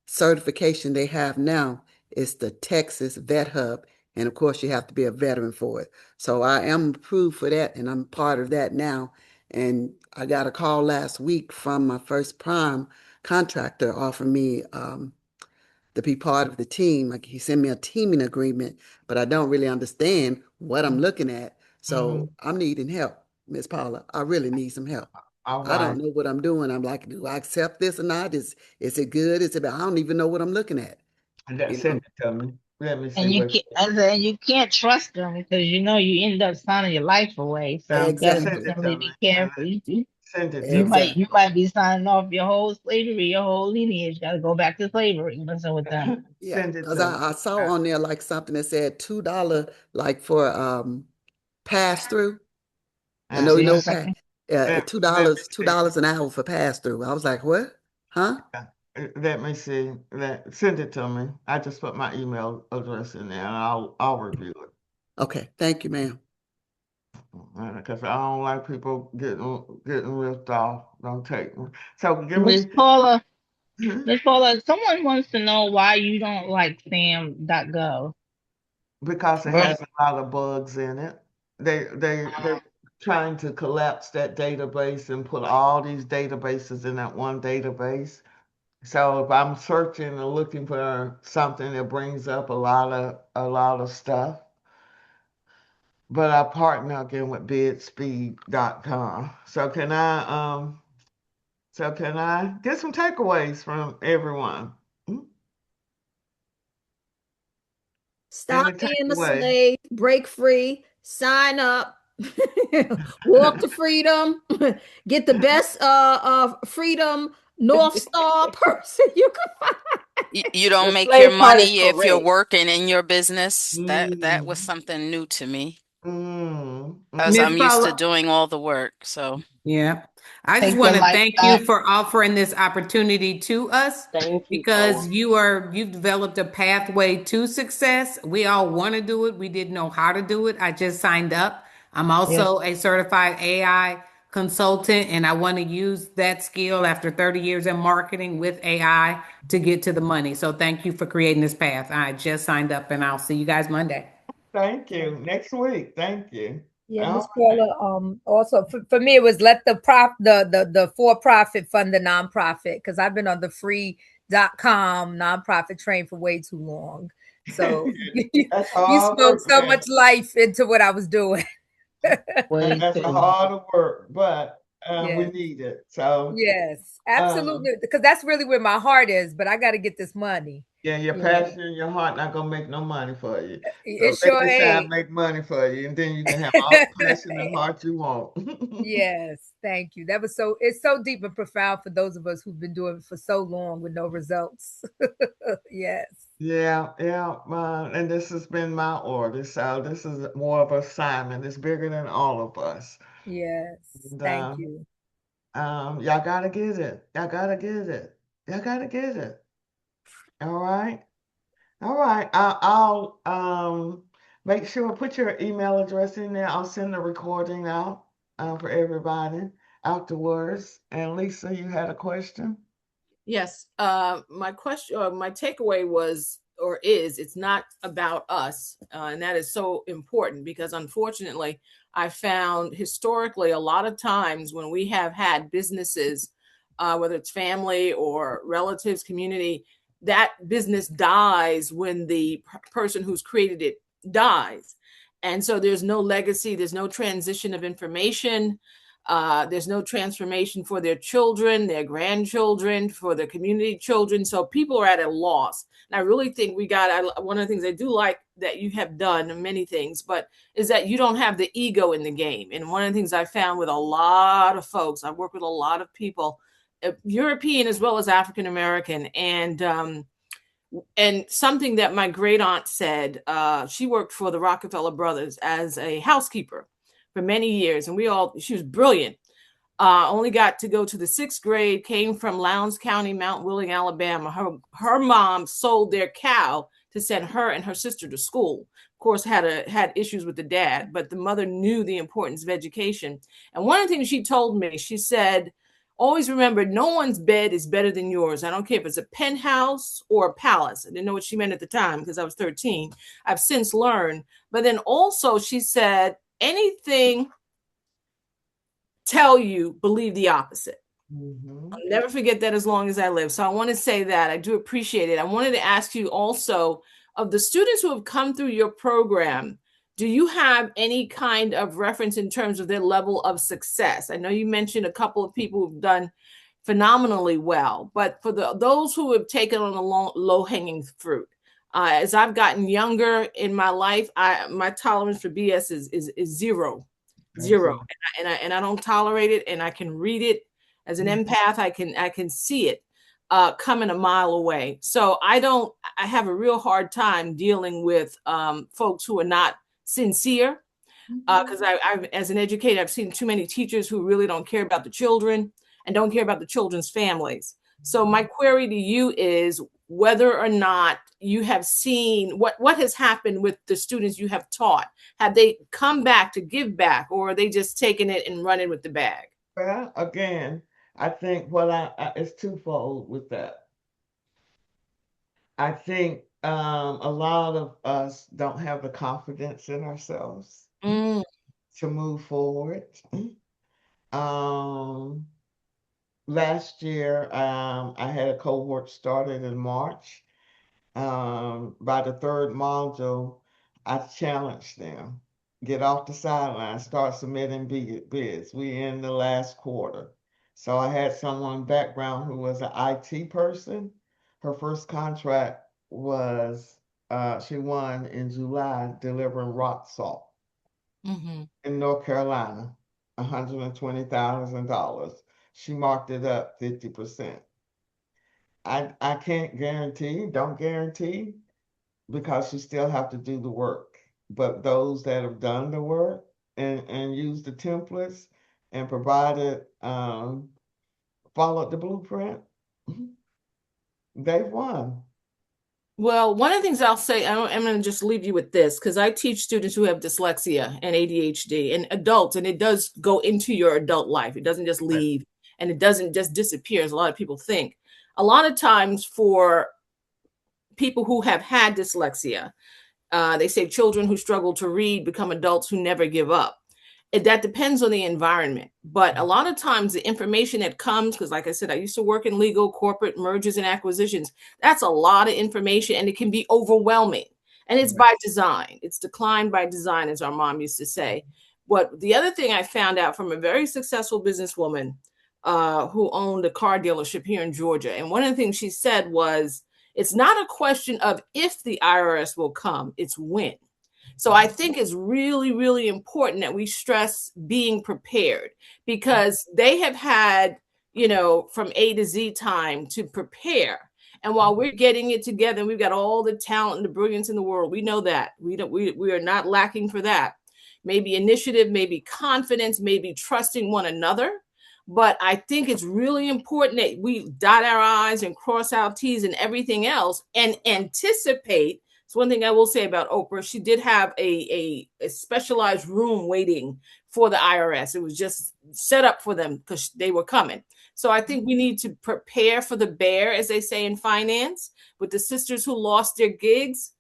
Speaker 11: certification they have now is the Texas Vet Hub. And of course, you have to be a veteran for it. So I am approved for that, and I'm part of that now. And I got a call last week from my first prime contractor offering me to be part of the team. Like he sent me a teaming agreement, but I don't really understand what I'm looking at.
Speaker 1: Mhm.
Speaker 11: So I'm needing help, Miss Paula. I really need some help.
Speaker 1: All
Speaker 11: I
Speaker 1: right.
Speaker 11: don't know what I'm doing. I'm like, do I accept this or not? Is it good? Is it bad? I don't even know what I'm looking at. You
Speaker 1: Send
Speaker 11: know?
Speaker 1: it to me. Let me see
Speaker 8: And you
Speaker 1: what.
Speaker 8: can't, and you can't trust them because you end up signing your life away. So you
Speaker 1: Yeah,
Speaker 8: gotta
Speaker 1: send it
Speaker 11: Exactly.
Speaker 1: to
Speaker 8: definitely
Speaker 1: me.
Speaker 8: be careful.
Speaker 1: Send it
Speaker 8: You
Speaker 1: to me.
Speaker 8: might you
Speaker 11: Exactly.
Speaker 8: might be signing off your whole slavery, your whole lineage. Got to go back to slavery messing with them.
Speaker 11: Yeah,
Speaker 1: Send it
Speaker 11: because
Speaker 1: to me.
Speaker 11: I saw on there like something that said $2 like for pass through. I know
Speaker 1: Uh,
Speaker 11: you
Speaker 8: See what I'm
Speaker 11: know
Speaker 8: saying?
Speaker 11: two
Speaker 1: let me
Speaker 11: dollars two
Speaker 1: see.
Speaker 11: dollars an hour for pass through. I was like, what? Huh?
Speaker 1: Let me see. Send it to me. I just put my email address in there, and I'll review it.
Speaker 11: Okay, thank you, ma'am.
Speaker 1: Because I don't like people getting ripped off. Don't take me. So give
Speaker 8: Miss
Speaker 1: me
Speaker 8: Paula, Miss Paula, someone wants to know why you don't like sam.gov.
Speaker 1: because it
Speaker 8: Versus,
Speaker 1: has a lot of bugs in it. They're trying to collapse that database and put all these databases in that one database. So if I'm searching and looking for something, it brings up a lot of stuff. But I partner again with bidspeed.com. So can I get some takeaways from everyone? Hmm?
Speaker 13: Stop
Speaker 1: Any
Speaker 13: being a
Speaker 1: takeaway?
Speaker 13: slave, break free, sign up, walk to freedom, get the best freedom North Star person you can find.
Speaker 3: You
Speaker 15: The
Speaker 3: don't make your
Speaker 15: slave part is
Speaker 3: money if you're
Speaker 15: correct.
Speaker 3: working in your business. That was
Speaker 1: Mm,
Speaker 3: something new to me because
Speaker 9: Miss
Speaker 3: I'm
Speaker 1: mm.
Speaker 3: used to
Speaker 9: Paula,
Speaker 3: doing all the work. So
Speaker 9: yeah. I just
Speaker 8: take your
Speaker 9: want to
Speaker 8: life
Speaker 9: thank you
Speaker 8: back.
Speaker 9: for offering this opportunity to us
Speaker 15: Thank you,
Speaker 9: because
Speaker 15: Paula.
Speaker 9: you've developed a pathway to success. We all want to do it. We didn't know how to do it. I just signed up. I'm
Speaker 8: Yeah.
Speaker 9: also a certified AI consultant and I want to use that skill after 30 years in marketing with AI to get to the money. So thank you for creating this path. I just signed up and I'll see you guys Monday.
Speaker 1: Thank you. Next week. Thank you.
Speaker 13: Yeah,
Speaker 1: All
Speaker 13: Miss Paula. Also for me, it was let the for profit fund the nonprofit because I've been on the free.com nonprofit train for way too long.
Speaker 1: right.
Speaker 13: So
Speaker 1: That's
Speaker 13: you
Speaker 1: hard
Speaker 13: spoke
Speaker 1: work
Speaker 13: so
Speaker 1: now.
Speaker 13: much life into what I was doing.
Speaker 8: Way
Speaker 1: That's a
Speaker 8: too.
Speaker 1: hard work, but we
Speaker 13: Yes,
Speaker 1: need it. So,
Speaker 13: yes,
Speaker 1: um,
Speaker 13: absolutely. Because that's really where my heart is. But I got to get this money.
Speaker 1: yeah, your
Speaker 13: You know,
Speaker 1: passion and your heart not gonna make no money for you.
Speaker 13: it
Speaker 1: So let
Speaker 13: sure
Speaker 1: this time
Speaker 13: ain't.
Speaker 1: make money for you, and then you can have all the passion and heart you want.
Speaker 13: Yes, thank you. That was so, it's so deep and profound for those of us who've been doing it for so long with no results. Yes,
Speaker 1: Yeah, yeah, and this has been my order. So this is more of a assignment. It's bigger than all of us.
Speaker 13: yes,
Speaker 1: And
Speaker 13: thank you.
Speaker 1: y'all gotta get it. Y'all gotta get it. Y'all gotta get it. All right. All right. I'll make sure put your email address in there. I'll send the recording out for everybody afterwards. And Lisa, you had a question?
Speaker 4: Yes. My question, or my takeaway was, or is, it's not about us. And that is so important because unfortunately, I found historically a lot of times when we have had businesses, whether it's family or relatives, community, that business dies when the person who's created it dies. And so there's no legacy, there's no transition of information, there's no transformation for their children, their grandchildren, for the community children. So people are at a loss. And I really think one of the things I do like that you have done, many things, but is that you don't have the ego in the game. And one of the things I found with a lot of folks, I've worked with a lot of people, European as well as African American, and something that my great aunt said, she worked for the Rockefeller brothers as a housekeeper for many years, and she was brilliant. Only got to go to the sixth grade, came from Lowndes County, Mount Willing, Alabama. Her mom sold their cow to send her and her sister to school. Of course, had issues with the dad, but the mother knew the importance of education. And one of the things she told me, she said, always remember, no one's bed is better than yours. I don't care if it's a penthouse or a palace. I didn't know what she meant at the time because I was 13. I've since learned. But then also, she said, anything tell you, believe the opposite.
Speaker 1: Mm-hmm.
Speaker 4: I'll never forget that as long as I live. So I want to say that I do appreciate it. I wanted to ask you also, of the students who have come through your program, do you have any kind of reference in terms of their level of success? I know you mentioned a couple of people who've done phenomenally well, but for those who have taken on the low hanging fruit, as I've gotten younger in my life, my tolerance for BS is zero, zero,
Speaker 1: Absolutely.
Speaker 4: and I don't tolerate it, and I can read it as an empath. I can see it coming a mile away. So I have a real hard time dealing with folks who are not sincere, because I've, as an educator, I've seen too many teachers who really don't care about the children and don't care about the children's families. So my query to you is whether or not you have seen what has happened with the students you have taught. Have they come back to give back, or are they just taking it and running with the bag?
Speaker 1: Well, again, I think it's twofold with that. I think a lot of us don't have the confidence in ourselves
Speaker 4: Mm.
Speaker 1: to move forward. Um, Last year, I had a cohort started in March. By the third module, I challenged them, get off the sideline, start submitting bids. We in the last quarter. So I had someone background who was an IT person. Her first contract was she won in July delivering rock salt
Speaker 4: Mm-hmm.
Speaker 1: in North Carolina, $120,000. She marked it up 50%. I can't guarantee, don't guarantee, because you still have to do the work. But those that have done the work and used the templates and provided, followed the blueprint, they've won.
Speaker 4: Well, one of the things I'll say, I'm going to just leave you with this, because I teach students who have dyslexia and ADHD and adults, and it does go into your adult life. It doesn't just
Speaker 1: Right.
Speaker 4: leave, and it doesn't just disappear, as a lot of people think. A lot of times for people who have had dyslexia, they say children who struggle to read become adults who never give up. That depends on the environment. But a lot of times, the information that comes, because like I said, I used to work in legal, corporate mergers and acquisitions. That's a lot of information, and it can be overwhelming. And it's
Speaker 1: Right.
Speaker 4: by design. It's declined by design, as our mom used to say. But the other thing I found out from a very successful businesswoman who owned a car dealership here in Georgia, and one of the things she said was, it's not a question of if the IRS will come, it's when. So I think it's really, really important that we stress being prepared, because they have had, from A to Z time to prepare. And while we're getting it together, and we've got all the talent and the brilliance in the world. We know that. We are not lacking for that. Maybe initiative, maybe confidence, maybe trusting one another. But I think it's really important that we dot our I's and cross our T's and everything else and anticipate. So one thing I will say about Oprah, she did have a specialized room waiting for the IRS. It was just set up for them because they were coming. So I think we need to prepare for the bear, as they say in finance, with the sisters who lost their gigs.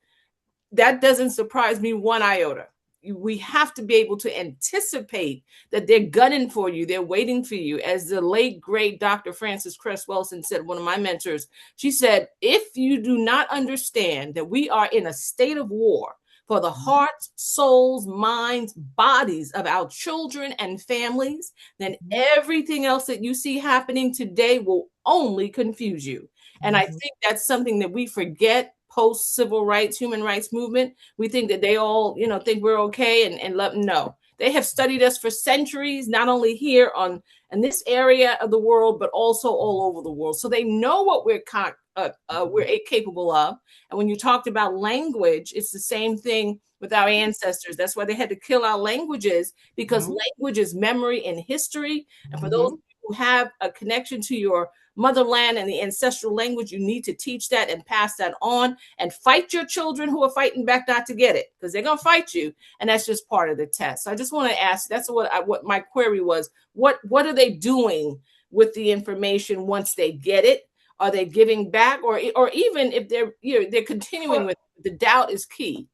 Speaker 4: That doesn't surprise me one iota. We have to be able to anticipate that they're gunning for you, they're waiting for you. As the late great Dr. Frances Cress Welsing said, one of my mentors, she said, if you do not understand that we are in a state of war for the hearts, souls, minds, bodies of our children and families, then everything else that you see happening today will only confuse you. And I think that's something that we forget post civil rights, human rights movement. We think that they all, think we're okay, and let them know. They have studied us for centuries, not only here in this area of the world, but also all over the world. So they know what we're capable of. And when you talked about language, it's the same thing with our ancestors. That's why they had to kill our languages, because language is memory and history. And for those who have a connection to your motherland and the ancestral language, you need to teach that and pass that on, and fight your children who are fighting back not to get it, because they're going to fight you, and that's just part of the test. So I just want to ask, that's what my query was. What are they doing with the information once they get it? Are they giving back, or even if they're continuing with it, the doubt is key.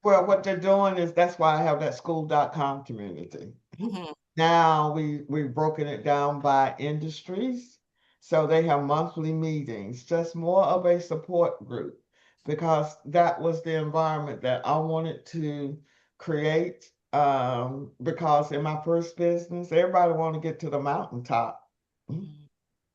Speaker 1: Well, what they're doing is, that's why I have that school.com community.
Speaker 4: Mm-hmm.
Speaker 1: Now we've broken it down by industries. So they have monthly meetings, just more of a support group, because that was the environment that I wanted to create, because in my first business, everybody want to get to the mountaintop.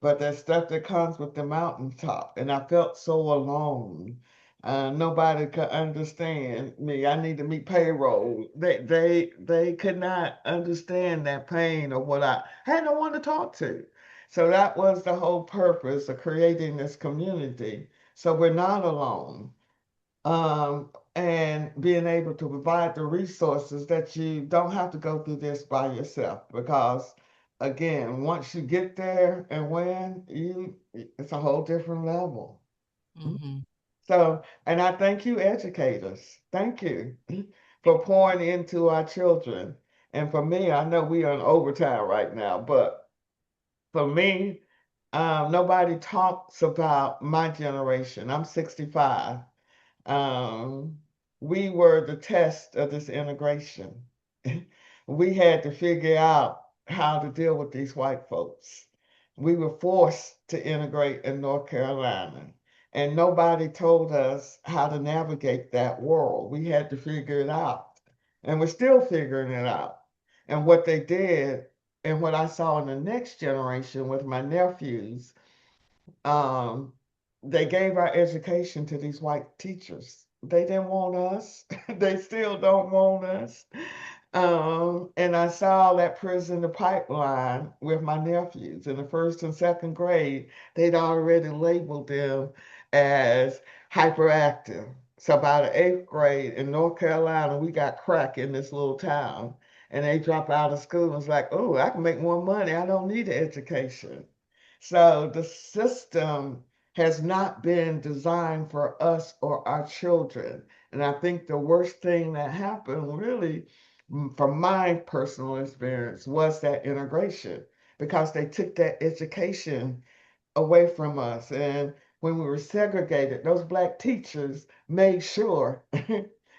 Speaker 1: But there's stuff that comes with the mountaintop, and I felt so alone. Nobody could understand me. I need to meet payroll. They could not understand that pain or what I had no one to talk to. So that was the whole purpose of creating this community. So we're not alone. And being able to provide the resources that you don't have to go through this by yourself, because again, once you get there and win, it's a whole different level.
Speaker 2: Mm-hmm.
Speaker 1: So, and I thank you, educators. Thank you for pouring into our children. And for me, I know we are in overtime right now, but for me, nobody talks about my generation. I'm 65. um, we were the test of this integration. We had to figure out how to deal with these white folks. We were forced to integrate in North Carolina, and nobody told us how to navigate that world. We had to figure it out, and we're still figuring it out. And what they did, and what I saw in the next generation with my nephews, um, they gave our education to these white teachers. They didn't want us. They still don't want us. And I saw that prison the pipeline with my nephews in the first and second grade. They'd already labeled them as hyperactive. So by the eighth grade in North Carolina, we got crack in this little town. And they drop out of school and it's like, oh, I can make more money. I don't need an education. So the system has not been designed for us or our children. And I think the worst thing that happened, really, from my personal experience, was that integration, because they took that education away from us. And when we were segregated, those black teachers made sure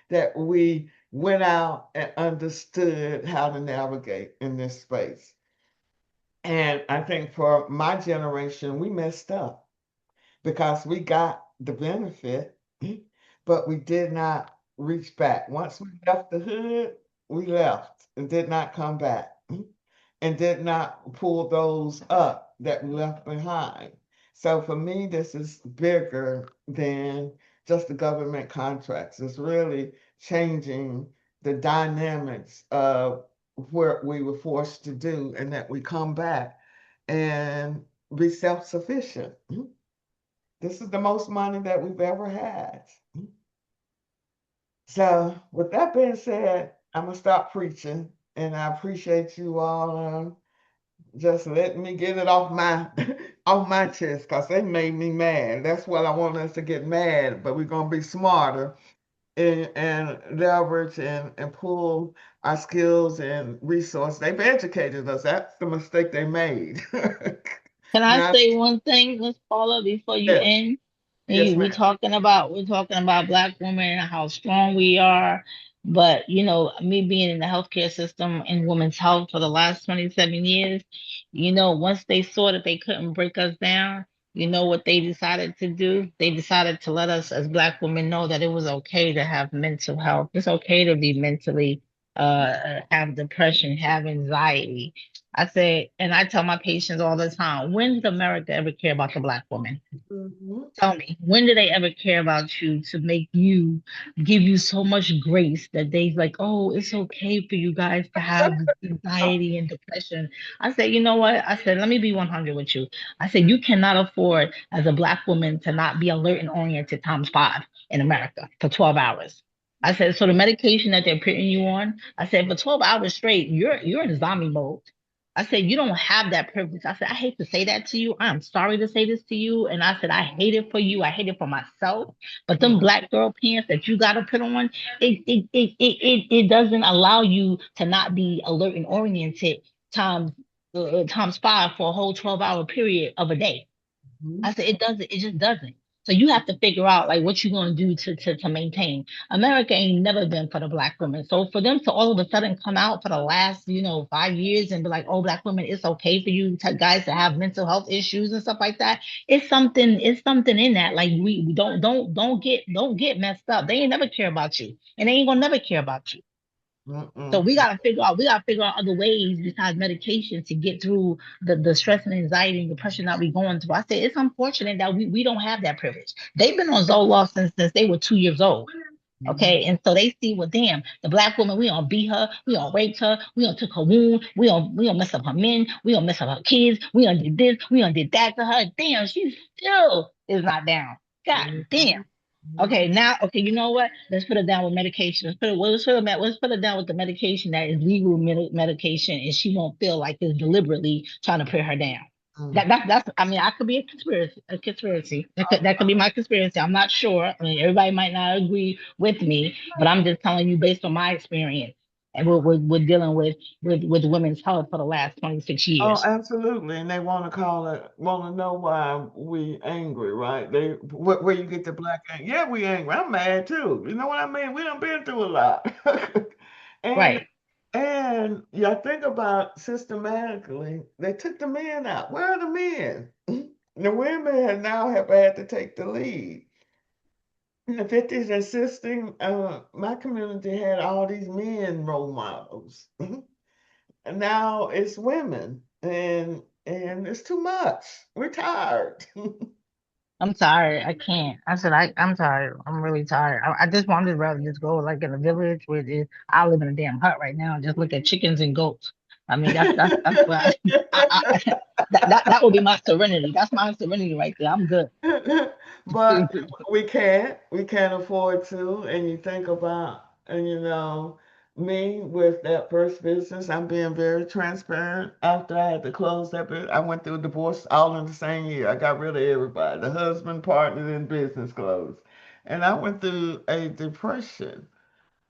Speaker 1: that we went out and understood how to navigate in this space. And I think for my generation, we messed up because we got the benefit, but we did not reach back. Once we left the hood, we left and did not come back and did not pull those up that we left behind. So for me, this is bigger than just the government contracts. It's really changing the dynamics of what we were forced to do and that we come back and be self-sufficient. This is the most money that we've ever had. So, with that being said, I'm gonna stop preaching, and I appreciate you all just letting me get it off my off my chest, because they made me mad. That's what I want us to get mad, but we're gonna be smarter and leverage and pull our skills and resources. They've educated us. That's the mistake they made.
Speaker 8: Can I
Speaker 1: Now,
Speaker 8: say one thing, Miss Paula, before you
Speaker 1: yes,
Speaker 8: end?
Speaker 1: yes,
Speaker 8: We're
Speaker 1: ma'am.
Speaker 8: talking about Black women and how strong we are. But me being in the healthcare system in women's health for the last 27 years, once they saw that they couldn't break us down, what they decided to do? They decided to let us as Black women know that it was okay to have mental health. It's okay to be mentally have depression, have anxiety. I say, and I tell my patients all the time, when did America ever care about the Black woman?
Speaker 1: Mhm.
Speaker 8: Tell me, when did they ever care about you to make you, give you so much grace that they like, oh, it's okay for you guys to have anxiety and depression? I said, you know what? I said, let me be 100 with you. I said, you cannot afford as a Black woman to not be alert and oriented times five in America for 12 hours. I said, so the medication that they're putting you on, I said, for 12 hours straight, you're in zombie mode. I said, you don't have that privilege. I said, I hate to say that to you. I'm sorry to say this to you. And I said, I hate it for you. I hate it for myself. But them black girl pants that you got to put on, it doesn't allow you to not be alert and oriented times times five for a whole 12-hour period of a day. I
Speaker 1: Mhm.
Speaker 8: said it doesn't. It just doesn't. So you have to figure out like what you're gonna do to maintain. America ain't never been for the black women. So for them to all of a sudden come out for the last 5 years and be like, oh, black women, it's okay for you guys to have mental health issues and stuff like that. It's something. It's something in that. Like we don't get messed up. They ain't never care about you, and they ain't gonna never care about you. So
Speaker 1: Mm-mm.
Speaker 8: we gotta figure out other ways besides medication to get through the stress and anxiety and depression that we going through. I say it's unfortunate that we don't have that privilege. They've been on Zoloft since they were 2 years old. Okay, and so they see, well, damn, the black woman, we don't beat her, we don't rape her, we don't took her womb, we don't mess up her men, we don't mess up her kids, we don't did this, we don't did that to her. Damn, she still is not down. God damn. Okay, now, okay, you know what? Let's put it down with medication. Let's put it down with the medication that is legal medication, and she won't feel like it's deliberately trying to put her down.
Speaker 1: Mm.
Speaker 8: That's. I mean, I could be a conspiracy. A conspiracy. That could be my conspiracy. I'm not sure. I mean, everybody might not agree with me, but I'm just telling you based on my experience, and we're dealing with women's health for the last 26
Speaker 1: Oh,
Speaker 8: years.
Speaker 1: absolutely. And they want to call it, want to know why we angry, right? They where you get the black anger. Yeah, we angry. I'm mad too. You know what I mean? We done been through a lot. And
Speaker 8: Right.
Speaker 1: and yeah, think about systematically, they took the men out. Where are the men? The women now have had to take the lead. In the 50s and 60s, my community had all these men role models. And now it's women, and it's too much. We're tired.
Speaker 8: I'm tired. I can't. I said I'm tired. I'm really tired. I just wanted to rather just go like in a village where I live in a damn hut right now and just look at chickens and goats. I mean that's what that would be my serenity. That's my serenity right there. I'm good.
Speaker 1: But we can't afford to. And you think about, and me with that first business, I'm being very transparent. After I had to close that business, I went through a divorce all in the same year. I got rid of everybody, the husband, partner, and business closed. And I went through a depression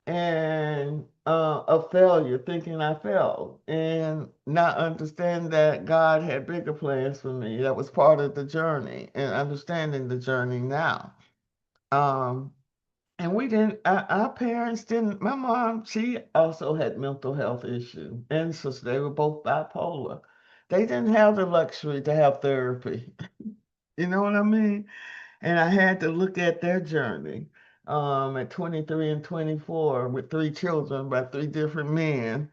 Speaker 1: and a failure, thinking I failed, and not understand that God had bigger plans for me. That was part of the journey, and understanding the journey now. Um, and we didn't. Our parents didn't. My mom, she also had mental health issues, and so they were both bipolar. They didn't have the luxury to have therapy. You know what I mean? And I had to look at their journey at 23 and 24 with three children by three different men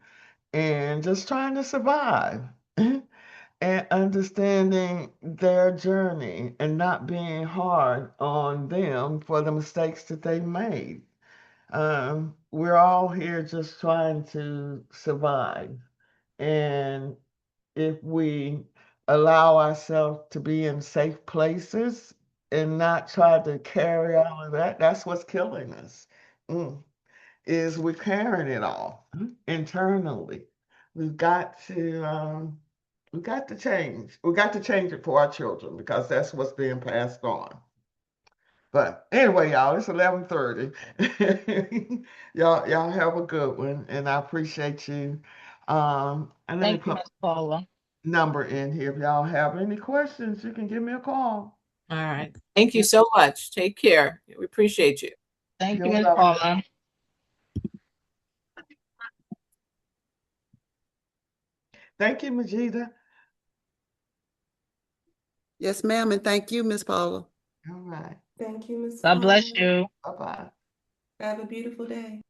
Speaker 1: and just trying to survive and understanding their journey and not being hard on them for the mistakes that they made. We're all here just trying to survive. And if we allow ourselves to be in safe places and not try to carry all of that, that's what's killing us. Mm. Is we're carrying it all internally. We've got to we've got to change. We got to change it for our children because that's what's being passed on. But anyway, y'all, it's 11:30. Y'all have a good one, and I appreciate you. And let me
Speaker 8: Thank you,
Speaker 1: put
Speaker 8: Miss Paula.
Speaker 1: number in here. If y'all have any questions, you can give me a call.
Speaker 4: All right. Thank you so much. Take care. We appreciate you.
Speaker 8: Thank you,
Speaker 1: You're
Speaker 8: Miss
Speaker 1: welcome.
Speaker 8: Paula.
Speaker 1: Thank you, Majida.
Speaker 11: Yes, ma'am, and thank you, Miss Paula.
Speaker 1: All right.
Speaker 6: Thank you, Ms.
Speaker 8: God bless
Speaker 6: Paula.
Speaker 8: you.
Speaker 1: Bye bye.
Speaker 6: Have a beautiful day.